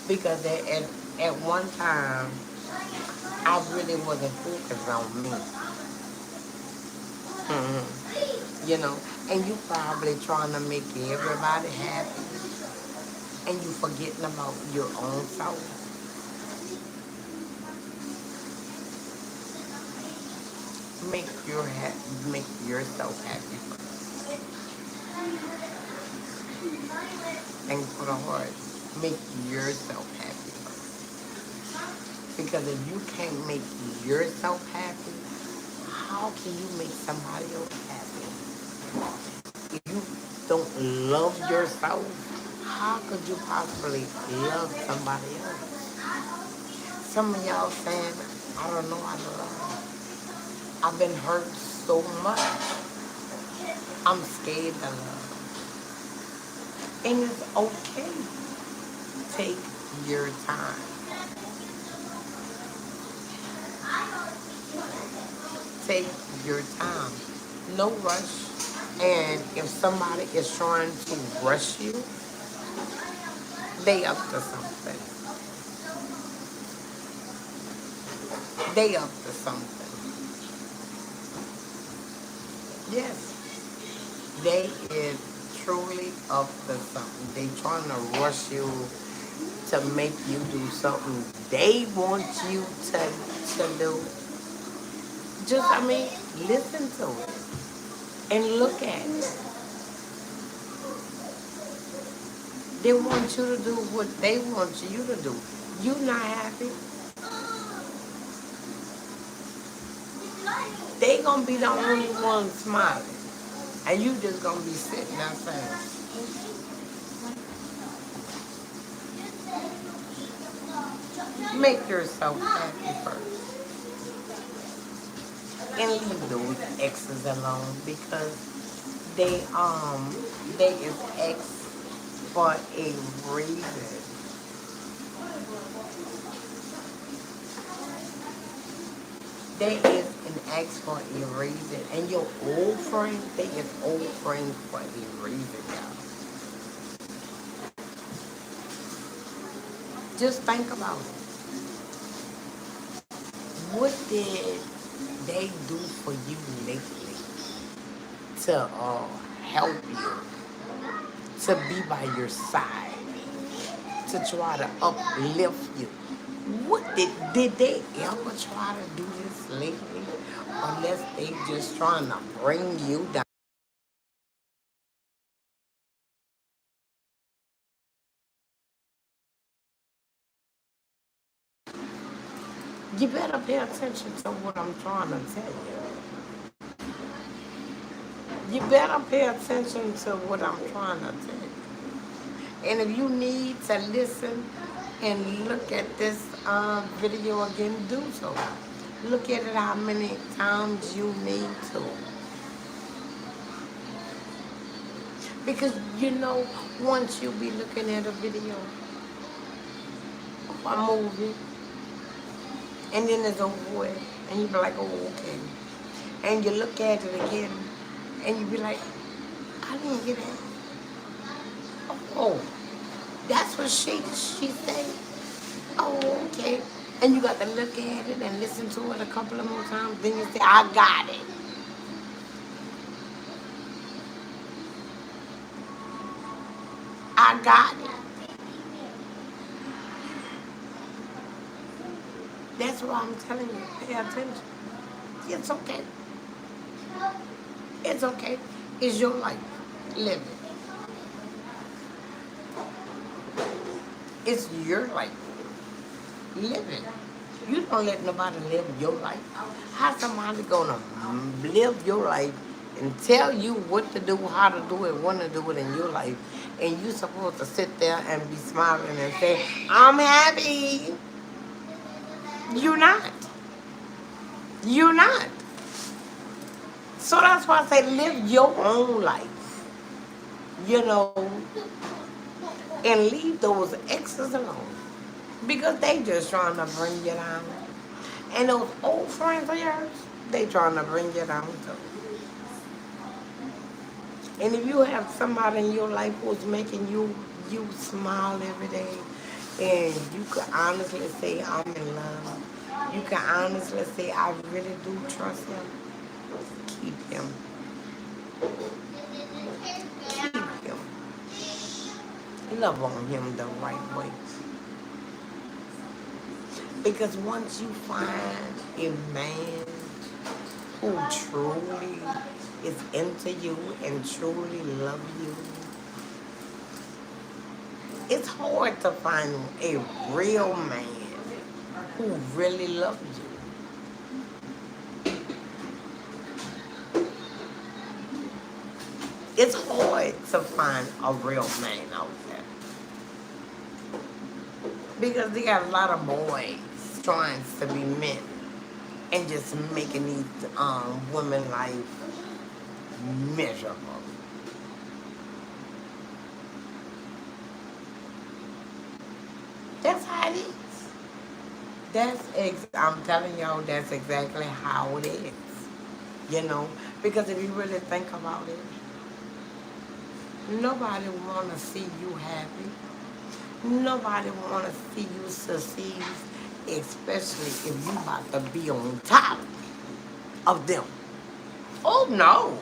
Because at one time, I really wasn't focused on me. And you probably trying to make everybody happy and you forgetting about your own self. Make yourself happy first. Thanks for the heart. Make yourself happy first. Because if you can't make yourself happy, how can you make somebody else happy? If you don't love yourself, how could you possibly love somebody else? Some of y'all saying, I don't know how to love. I've been hurt so much. I'm scared to love. And it's okay. Take your time. Take your time. No rush. And if somebody is trying to rush you, they up to something. They up to something. Yes. They is truly up to something. They trying to rush you to make you do something they want you to do. Just, listen to it and look at it. They want you to do what they want you to do. You not happy. gonna be the only one smiling. And you just gonna be sitting there saying, make yourself happy first. And leave those exes alone because they is ex for a reason. They is an ex for a reason. And your old friends, they is old friends for a reason, y'all. Just think about it. What did they do for you lately to help you, to be by your side, to try to uplift you? What did they ever try to do this lately? Unless they just trying to bring you down. You better pay attention to what I'm trying to tell you. You better pay attention to what I'm trying to tell you. And if you need to listen and look at this video again, do so. Look at it how many times you need to. Because you know, once you be looking at a video, a movie, and then it's over with, and you be like, oh, okay. And you look at it again, and you be like, I didn't get it. Oh, that's what she said. Oh, okay. And you got to look at it and listen to it a couple of more times. Then you say, I got it. I got it. That's why I'm telling you, pay attention. It's okay. It's okay. It's your life. Live it. It's your life. Live it. You don't let nobody live your life. How somebody gonna live your life and tell you what to do, how to do it, when to do it in your life, and you supposed to sit there and be smiling and say, I'm happy. You're not. You're not. So that's why I say live your own life. You know, and leave those exes alone. Because they just trying to bring you down. And those old friends of yours, they trying to bring you down too. And if you have somebody in your life who's making you smile every day, and you can honestly say, I'm in love. You can honestly say, I really do trust him. Keep him. Keep him. Love on him the right way. Because once you find a man who truly is into you and truly love you, it's hard to find a real man who really loves you. It's hard to find a real man out there. Because they got a lot of boys trying to be men and just making these women life miserable. That's how it is. I'm telling y'all, that's exactly how it is. You know, because if you really think about it, nobody want to see you happy. Nobody want to see you succeed, especially if you about to be on top of them. Oh no.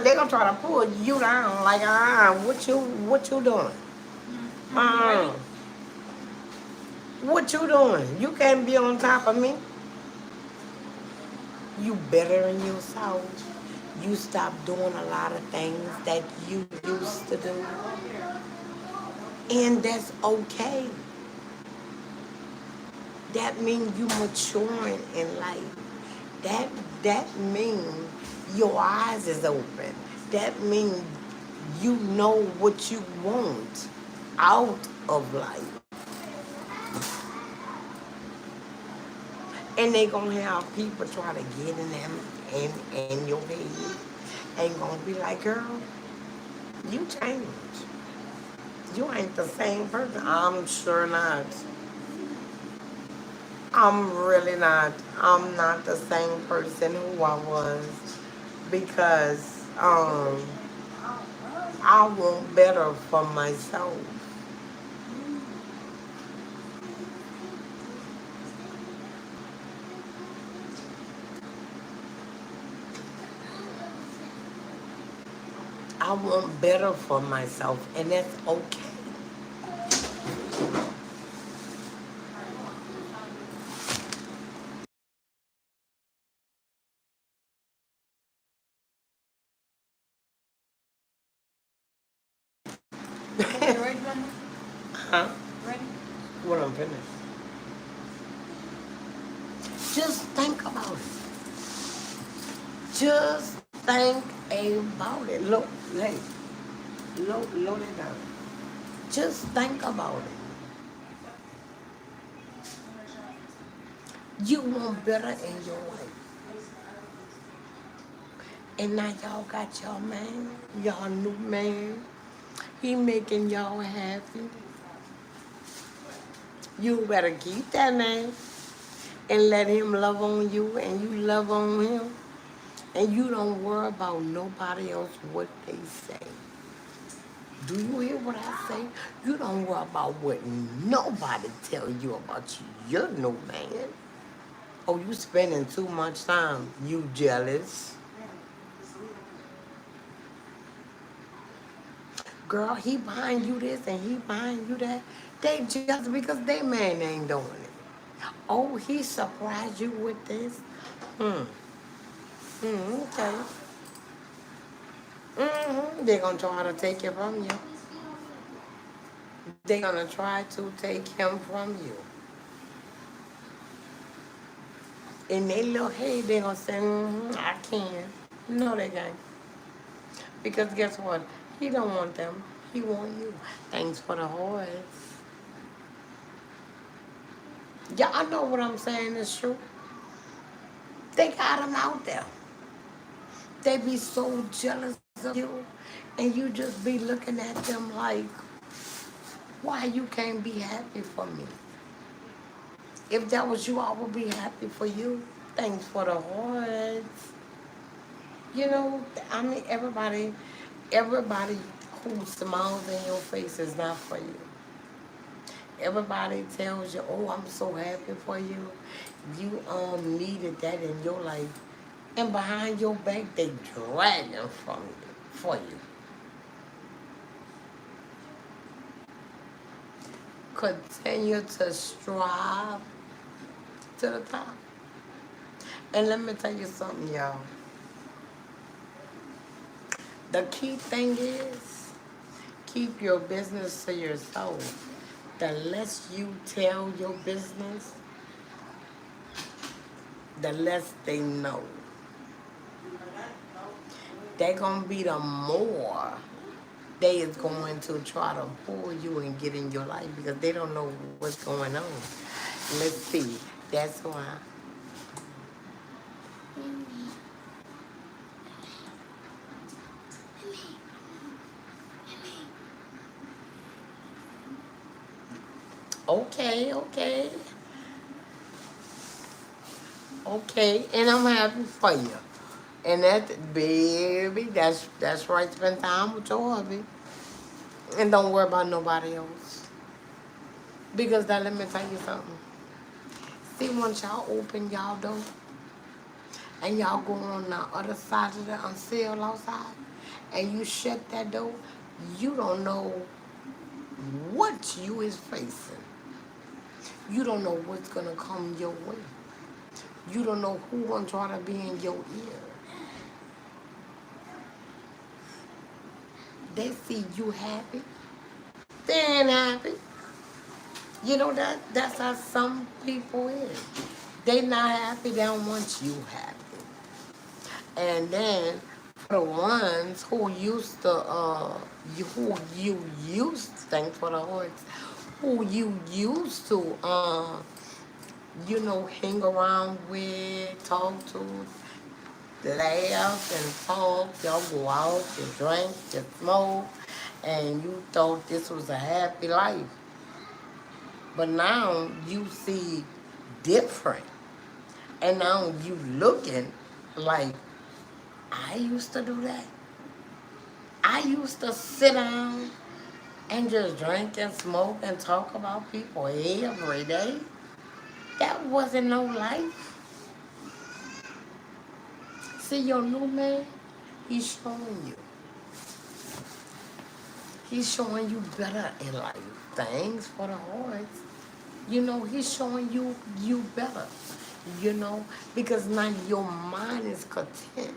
They're gonna try to pull you down like what you doing? Uh what you doing? You can't be on top of me. You better in yourself. You stop doing a lot of things that you used to do. And that's okay. That means you maturing in life. That that means your eyes is open. That means you know what you want out of life. And they gonna have people try to get in them in your head and gonna be like, girl, you changed. You ain't the same person. I'm sure not. I'm really not. I'm not the same person who I was because I want better for myself. I want better for myself, and that's okay. Okay, ready, Grandma? Huh? Ready? When I'm finished. Just think about it. Just think about it. Look, hey, load it down. Just think about it. You want better in your life. And now y'all got y'all man, y'all new man. He making y'all happy. You better keep that man and let him love on you and you love on him. And you don't worry about nobody else what they say. Do you hear what I say? You don't worry about what nobody tell you about your new man. Oh, you spending too much time. You jealous. Girl, he buying you this and he buying you that. They jealous because they man ain't doing it. Oh, he surprised you with this? Hmm. Okay. They're gonna try to take it from you. They're gonna try to take him from you. In their little head, they're gonna say, I can. No, they can't. Because guess what? He don't want them. He want you. Thanks for the horse. Yeah, I know what I'm saying is true. They got him out there. They be so jealous of you, and you just be looking at them like, why you can't be happy for me? If that was you, I would be happy for you. Thanks for the hearts. You know, I mean, everybody who smiles in your face is not for you. Everybody tells you, "Oh, I'm so happy for you. You needed that in your life," and behind your back, they dragging from you for you. Continue to strive to the top. And let me tell you something, y'all. The key thing is keep your business to yourself. The less you tell your business, the less they know. They're gonna be the more they is going to try to pull you and get in your life because they don't know what's going on. Let's see. That's why. Okay, okay, okay, and I'm happy for you. And that baby, that's right. Spend time with your hubby, and don't worry about nobody else. Because now let me tell you something. See, once y'all open y'all door and y'all go on the other side of the sale outside, and you shut that door, you don't know what you is facing. You don't know what's gonna come your way. You don't know who gonna try to be in your ear. They see you happy, they ain't happy. You know that's how some people is. They not happy, they don't want you happy. And then for the ones who used to, who you used, thanks for the hearts, who you used to, hang around with, talk to, laugh and talk, y'all go out, you drink, you smoke, and you thought this was a happy life. But now you see different. And now you looking like, I used to do that. I used to sit down and just drink and smoke and talk about people every day. That wasn't no life. See your new man, he's showing you. He's showing you better in life. Things for the hearts. He's showing you better. Because now your mind is content.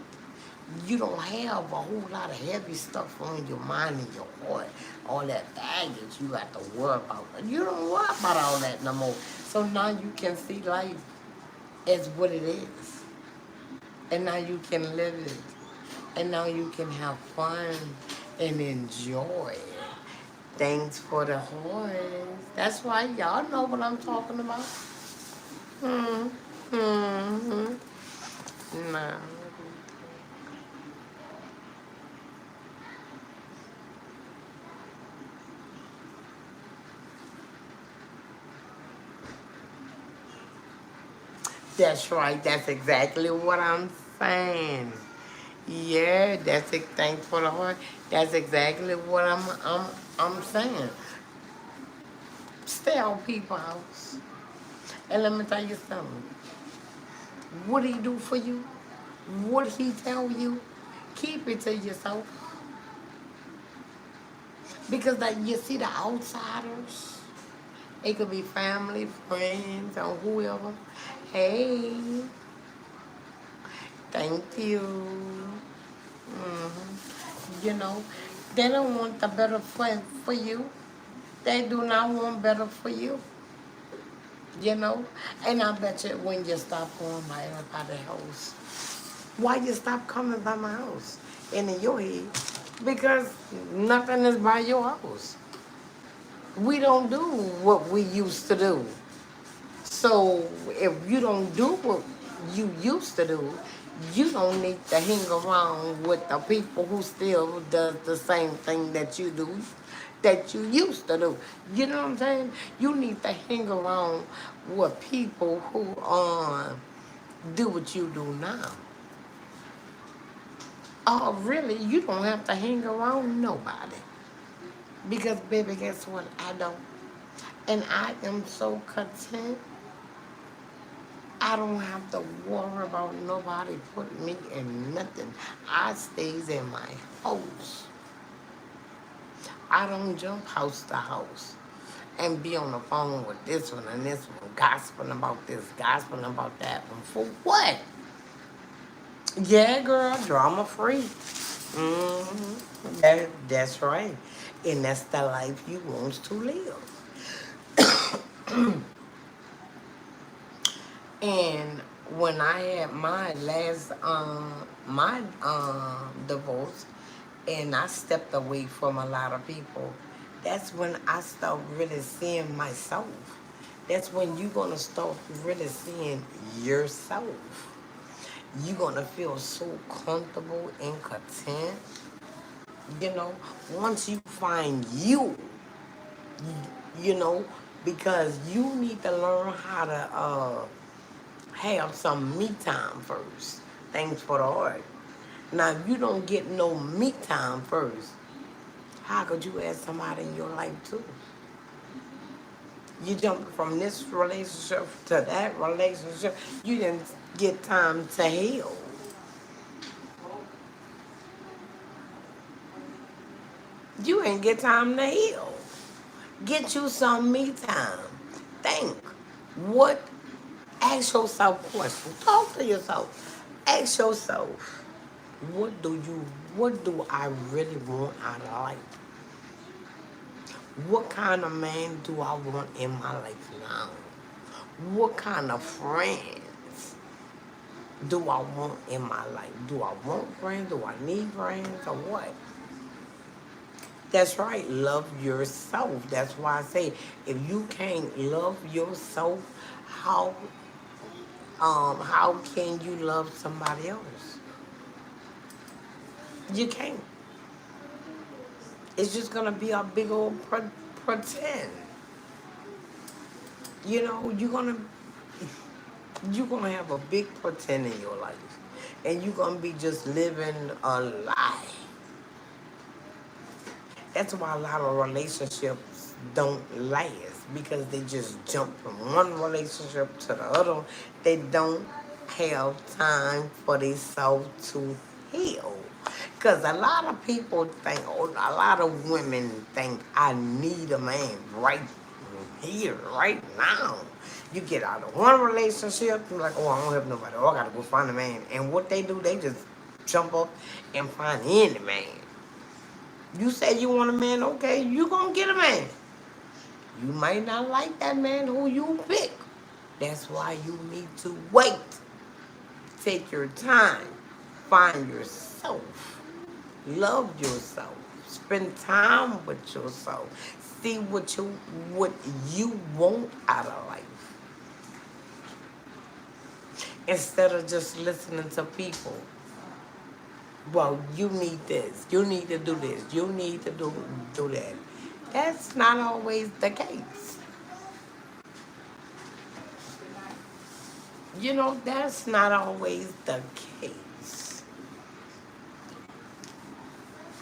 You don't have a whole lot of heavy stuff on your mind and your heart. All that baggage you have to worry about. You don't worry about all that no more. So now you can see life as what it is. And now you can live it. And now you can have fun and enjoy it. Thanks for the horse. That's why y'all know what I'm talking about. Hmm. Hmm. Nah. That's right. That's exactly what I'm saying. Yeah, that's it. Thanks for the horse. That's exactly what I'm saying. Stay on people's house. And let me tell you something. What he do for you, what he tell you, keep it to yourself. Because like you see the outsiders, it could be family, friends, or whoever. Hey, thank you. You know, they don't want the better for you. They do not want better for you. And I bet you when you stop going by everybody's house, why you stop coming by my house? And in your head, because nothing is by your house. We don't do what we used to do. So if you don't do what you used to do, you don't need to hang around with the people who still does the same thing that you do, that you used to do. You know what I'm saying? You need to hang around with people who do what you do now. Oh, really? You don't have to hang around nobody. Because, baby, guess what? I don't. And I am so content. I don't have to worry about nobody putting me in nothing. I stays in my house. I don't jump house to house and be on the phone with this one and this one, gossiping about this, gossiping about that one. For what? Yeah, girl, drama free. That's right. And that's the life you want to live. And when I had my last my divorce, and I stepped away from a lot of people, that's when I start really seeing myself. That's when you're gonna start really seeing yourself. You're gonna feel so comfortable and content. You know, once you find you know, because you need to learn how to have some me time first. Thanks for the heart. Now, if you don't get no me time first, how could you add somebody in your life too? You jump from this relationship to that relationship. You didn't get time to heal. You ain't get time to heal. Get you some me time. Think. What? Ask yourself questions. Talk to yourself. Ask yourself, what do you what do I really want out of life? What kind of man do I want in my life now? What kind of friends? do I want in my life? Do I want friends? Do I need friends or what? That's right. Love yourself. That's why I say if you can't love yourself, how how can you love somebody else? You can't. It's just gonna be a big old pretend. You know, you're gonna have a big pretend in your life, and you're gonna be just living a lie. That's why a lot of relationships don't last because they just jump from one relationship to the other. They don't have time for themselves to heal. Because a lot of people think, or a lot of women think, I need a man right here, right now. You get out of one relationship, you're like, oh, I don't have nobody. Oh, I gotta go find a man. And what they do, they just jump up and find any man. You say you want a man, okay, you gonna get a man. You might not like that man who you pick. That's why you need to wait. Take your time. Find yourself. Love yourself. Spend time with yourself. See what you want out of life. Instead of just listening to people. Well, you need this. You need to do this. You need to do that. That's not always the case. You know, that's not always the case.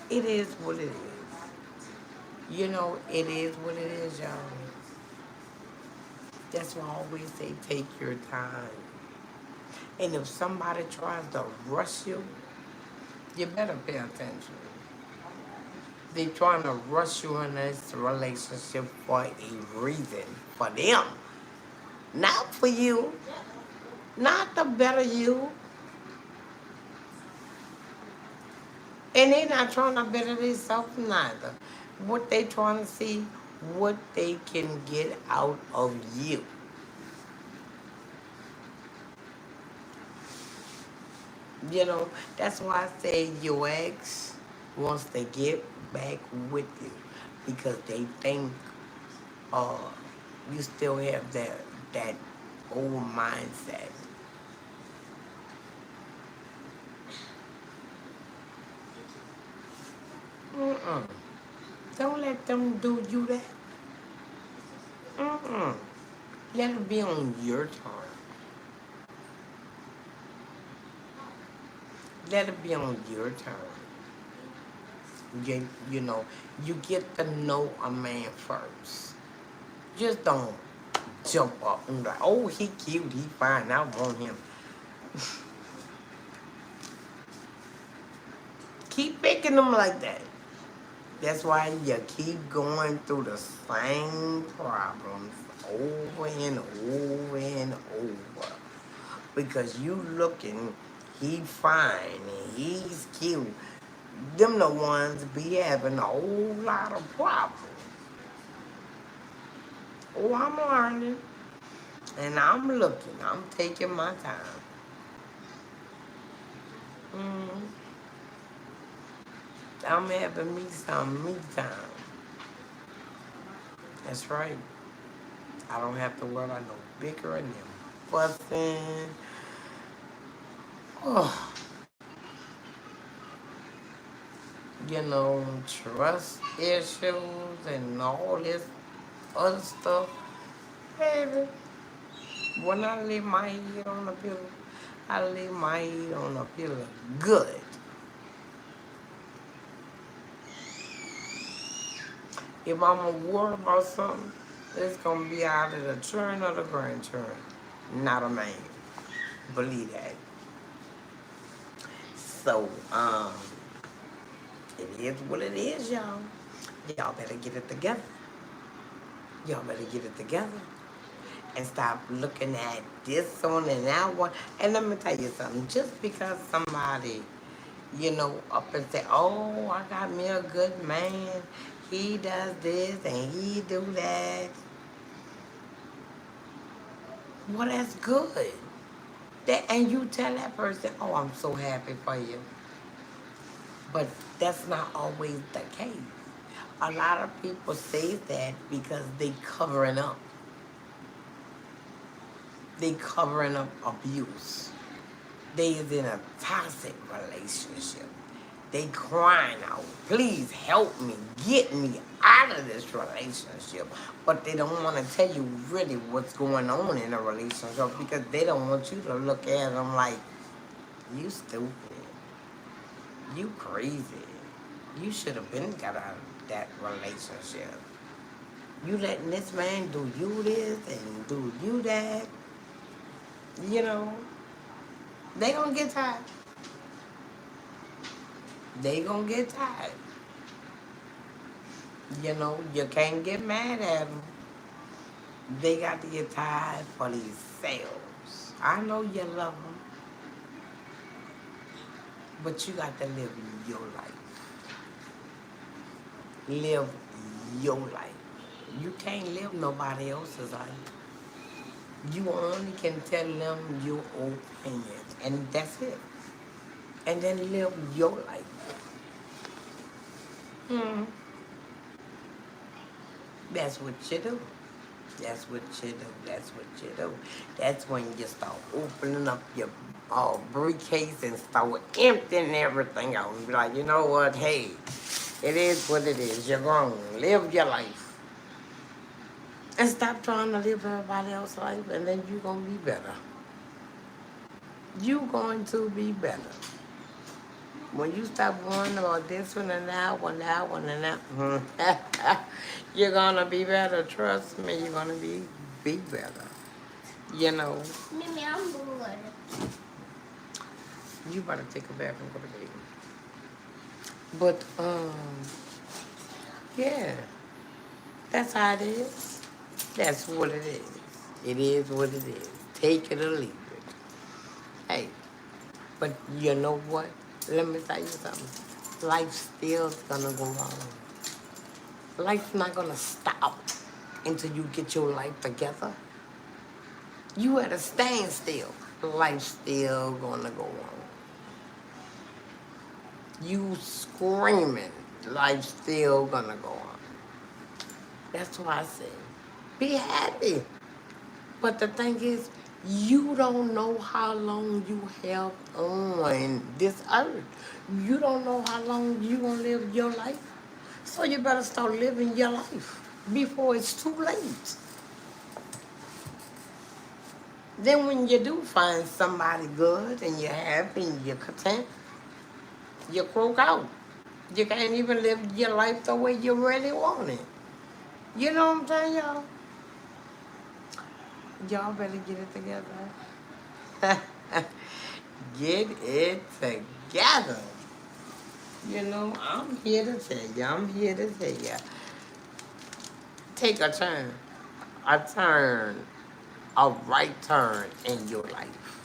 It is what it is. You know, it is what it is, y'all. That's why I always say take your time. And if somebody tries to rush you, you better pay attention. They trying to rush you in this relationship for a reason. For them. Not for you. Not to better you. And they not trying to better themselves neither. What they trying to see, what they can get out of you. You know, that's why I say your ex wants to get back with you because they think uh, you still have that old mindset. Mm-mm. Don't let them do you that. Mm-mm. Let it be on your turn. Let it be on your turn. You know, you get to know a man first. Just don't jump up and be like, oh, he cute, he fine, I want him. Keep picking them like that. That's why you keep going through the same problems over and over and over. Because you looking, he fine and he's cute. Them the ones be having a whole lot of problems. Oh, I'm learning. And I'm looking. I'm taking my time. Mm, I'm having me some me time. That's right. I don't have to worry about no bickering and fussing. Oh, you know, trust issues and all this other stuff. Baby, when I lay my head on the pillow, I lay my head on the pillow good. If I'm worried about something, it's gonna be out of the children or the grandchildren, not a man. Believe that. So, it is what it is, y'all. Y'all better get it together. Y'all better get it together and stop looking at this one and that one. And let me tell you something. Just because somebody, up and say, "Oh, I got me a good man. He does this and he do that." Well, that's good. And you tell that person, oh, I'm so happy for you. But that's not always the case. A lot of people say that because they covering up. They covering up abuse. They is in a toxic relationship. They crying out, please help me, get me out of this relationship. But they don't want to tell you really what's going on in a relationship because they don't want you to look at them like, you stupid, you crazy. You should have been got out of that relationship. You letting this man do you this and do you that, you know, they gonna get tired. They gonna get tired. You know, you can't get mad at them. They got to get tired for themselves. I know you love them, but you got to live your life. Live your life. You can't live nobody else's life. You only can tell them your opinion, and that's it. And then live your life. Hmm. That's what you do. That's what you do. That's what you do. That's when you start opening up your briefcase and start emptying everything out. And be like, you know what? Hey, it is what it is. You're grown. Live your life. And stop trying to live everybody else's life, and then you're going to be better. You're going to be better. When you stop worrying about this one and that one, and that, you're going to be better. Trust me, you're going to be better. You know. Mimi, I'm bored. You better take a bath and go to bed. But, yeah. That's how it is. That's what it is. It is what it is. Take it or leave it. Hey, but you know what? Let me tell you something. Life's still gonna go on. Life's not gonna stop until you get your life together. You at a standstill. Life's still gonna go on. You screaming. Life's still gonna go on. That's why I say, be happy. But the thing is, you don't know how long you have on this earth. You don't know how long you gonna live your life. So you better start living your life before it's too late. Then when you do find somebody good and you're happy and you're content, you croak out. You can't even live your life the way you really want it. You know what I'm saying, y'all? Y'all better get it together. Get it together. You know, I'm here to tell you. I'm here to tell you. Take a turn. A turn. A right turn in your life.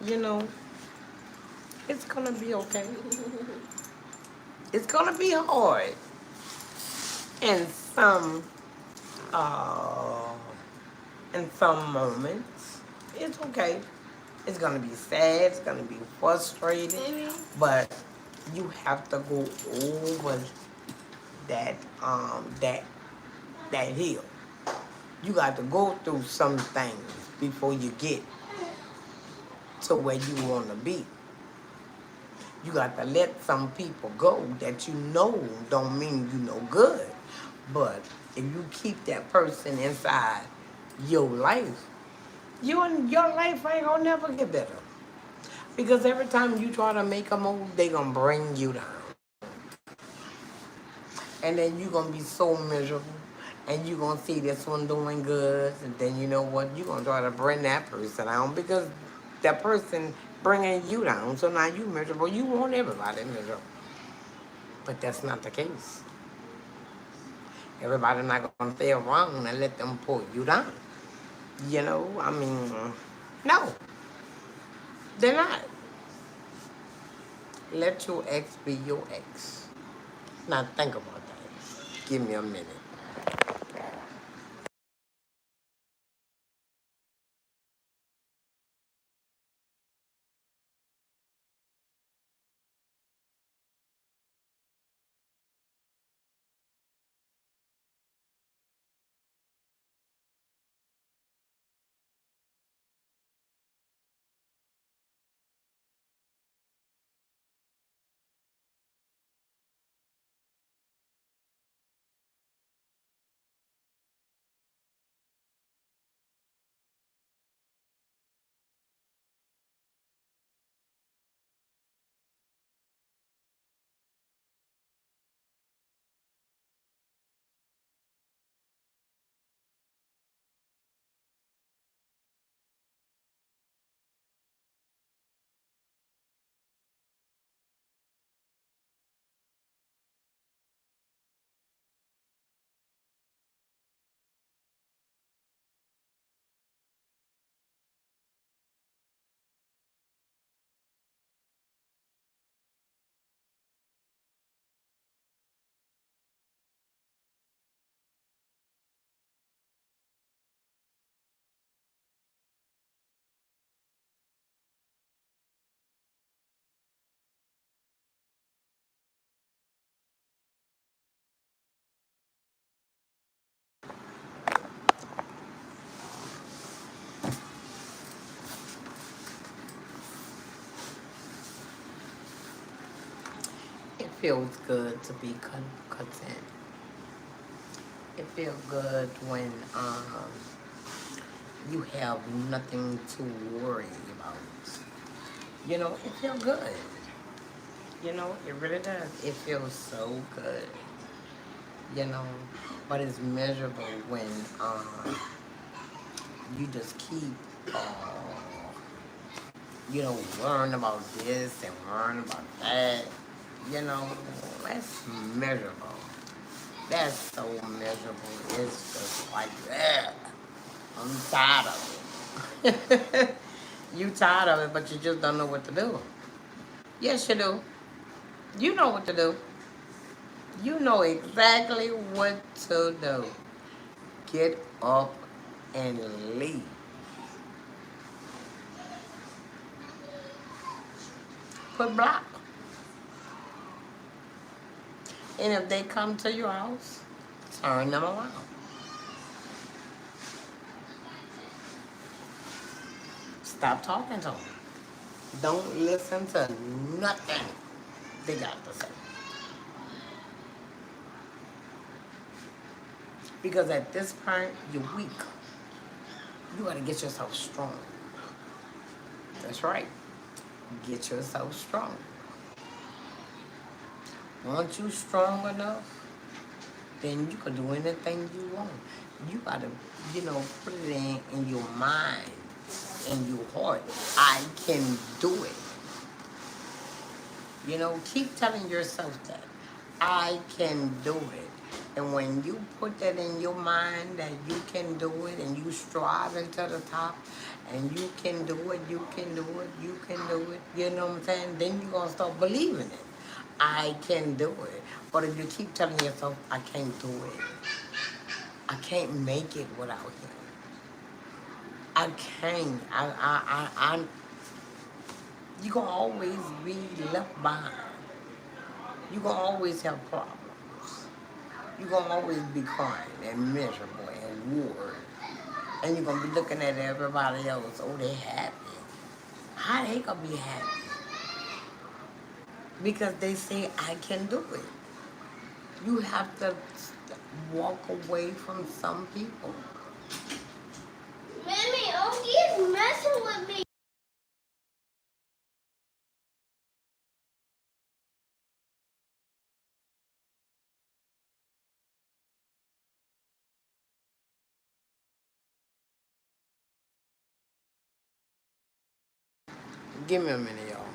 You know, it's gonna be okay. It's gonna be hard. In some uh in some moments. It's okay. It's gonna be sad, it's gonna be frustrating, but you have to go over that that that hill. You got to go through some things before you get to where you wanna be. You got to let some people go that you know don't mean you no good. But if you keep that person inside your life, your life ain't gonna never get better. Because every time you try to make a move, they gonna bring you down. And then you gonna be so miserable. And you gonna see this one doing good. And then you know what? You gonna try to bring that person down because that person bringing you down. So now you miserable. You want everybody miserable. But that's not the case. Everybody not gonna stay around and let them pull you down. You know, I mean, no, they're not. Let your ex be your ex. Now think about that. Give me a minute. It feels good to be content. It feels good when you have nothing to worry about. It feels good. It really does. It feels so good. You know, but it's miserable when you just keep, worrying about this and worrying about that. You know, that's miserable. That's so miserable. It's just like, ugh, I'm tired of it. You tired of it, but you just don't know what to do. Yes, you do. You know what to do. You know exactly what to do. Get up and leave. Put block. And if they come to your house, turn them around. Stop talking to them. Don't listen to nothing they got to say. Because at this point, you're weak. You gotta get yourself strong. That's right. Get yourself strong. Once you strong enough, then you can do anything you want. You gotta, put it in your mind, in your heart. I can do it. Keep telling yourself that. I can do it. And when you put that in your mind that you can do it and you strive into the top and you can do it, you can do it, you can do it, you know what I'm saying? Then you're going to start believing it. I can do it. But if you keep telling yourself, I can't do it, I can't make it without him. I can't. You're going to always be left behind. You're going to always have problems. You're going to always be crying and miserable and worried. And you're going to be looking at everybody else. Oh, they happy. How they going to be happy? Because they say, I can do it. You have to walk away from some people. Mommy, Ogie is messing with me. Give me a minute, y'all.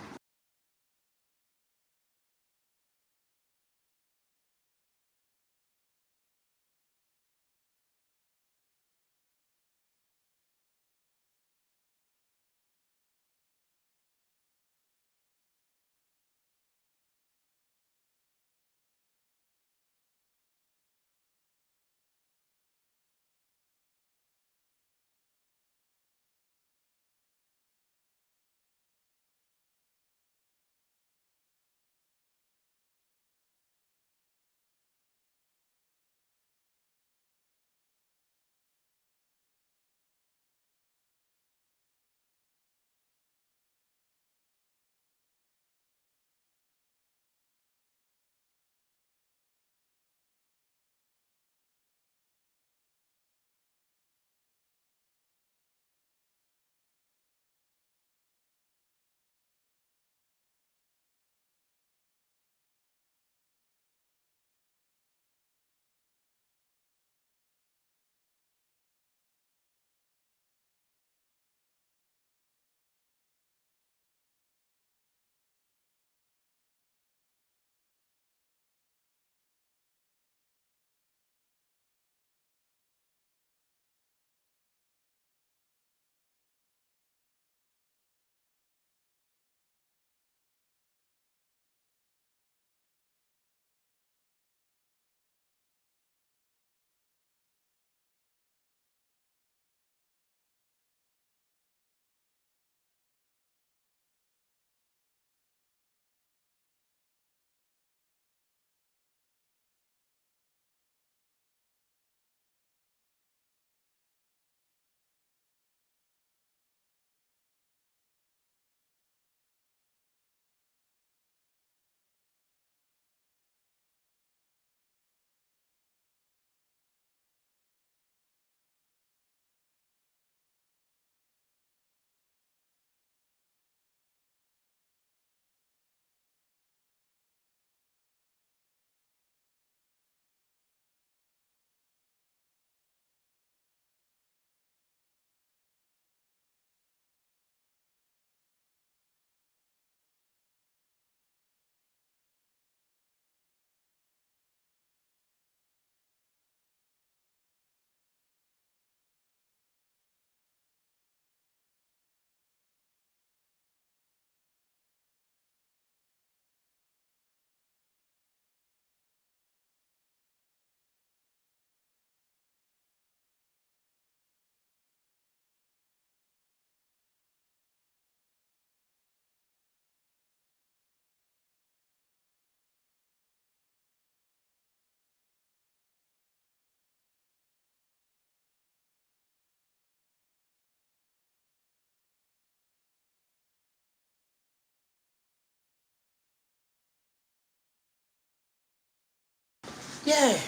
Yeah.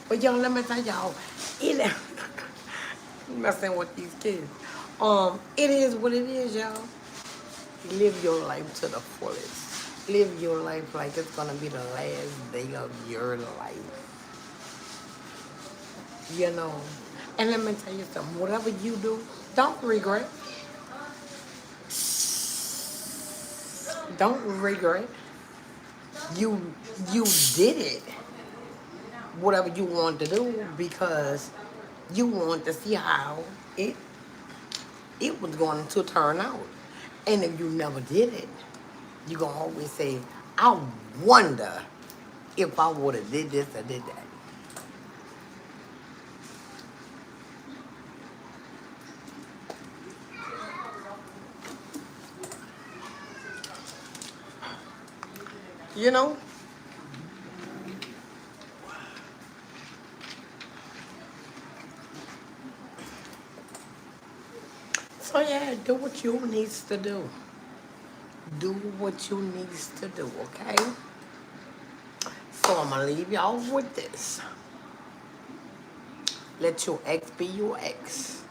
But y'all, let me tell y'all, it messing with these kids. It is what it is, y'all. Live your life to the fullest. Live your life like it's gonna be the last day of your life. You know. And let me tell you something. Whatever you do, don't regret. Don't regret. You you did it. Whatever you wanted to do because you wanted to see how it it was going to turn out. And if you never did it, you're gonna always say, I wonder if I would have did this or did that. You know? So yeah, do what you needs to do. Do what you needs to do, okay? So I'm gonna leave y'all with this. Let your ex be your ex.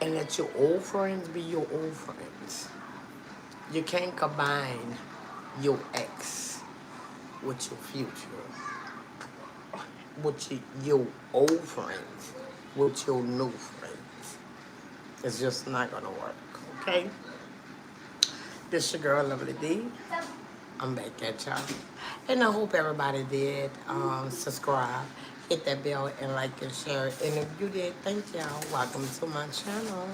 And let your old friends be your old friends. You can't combine your ex with your future, with your old friends, with your new friends. It's just not gonna work, okay? This your girl, Lovely D. I'm back at y'all. And I hope everybody did subscribe, hit that bell, and like and share. And if you did, thank y'all. Welcome to my channel.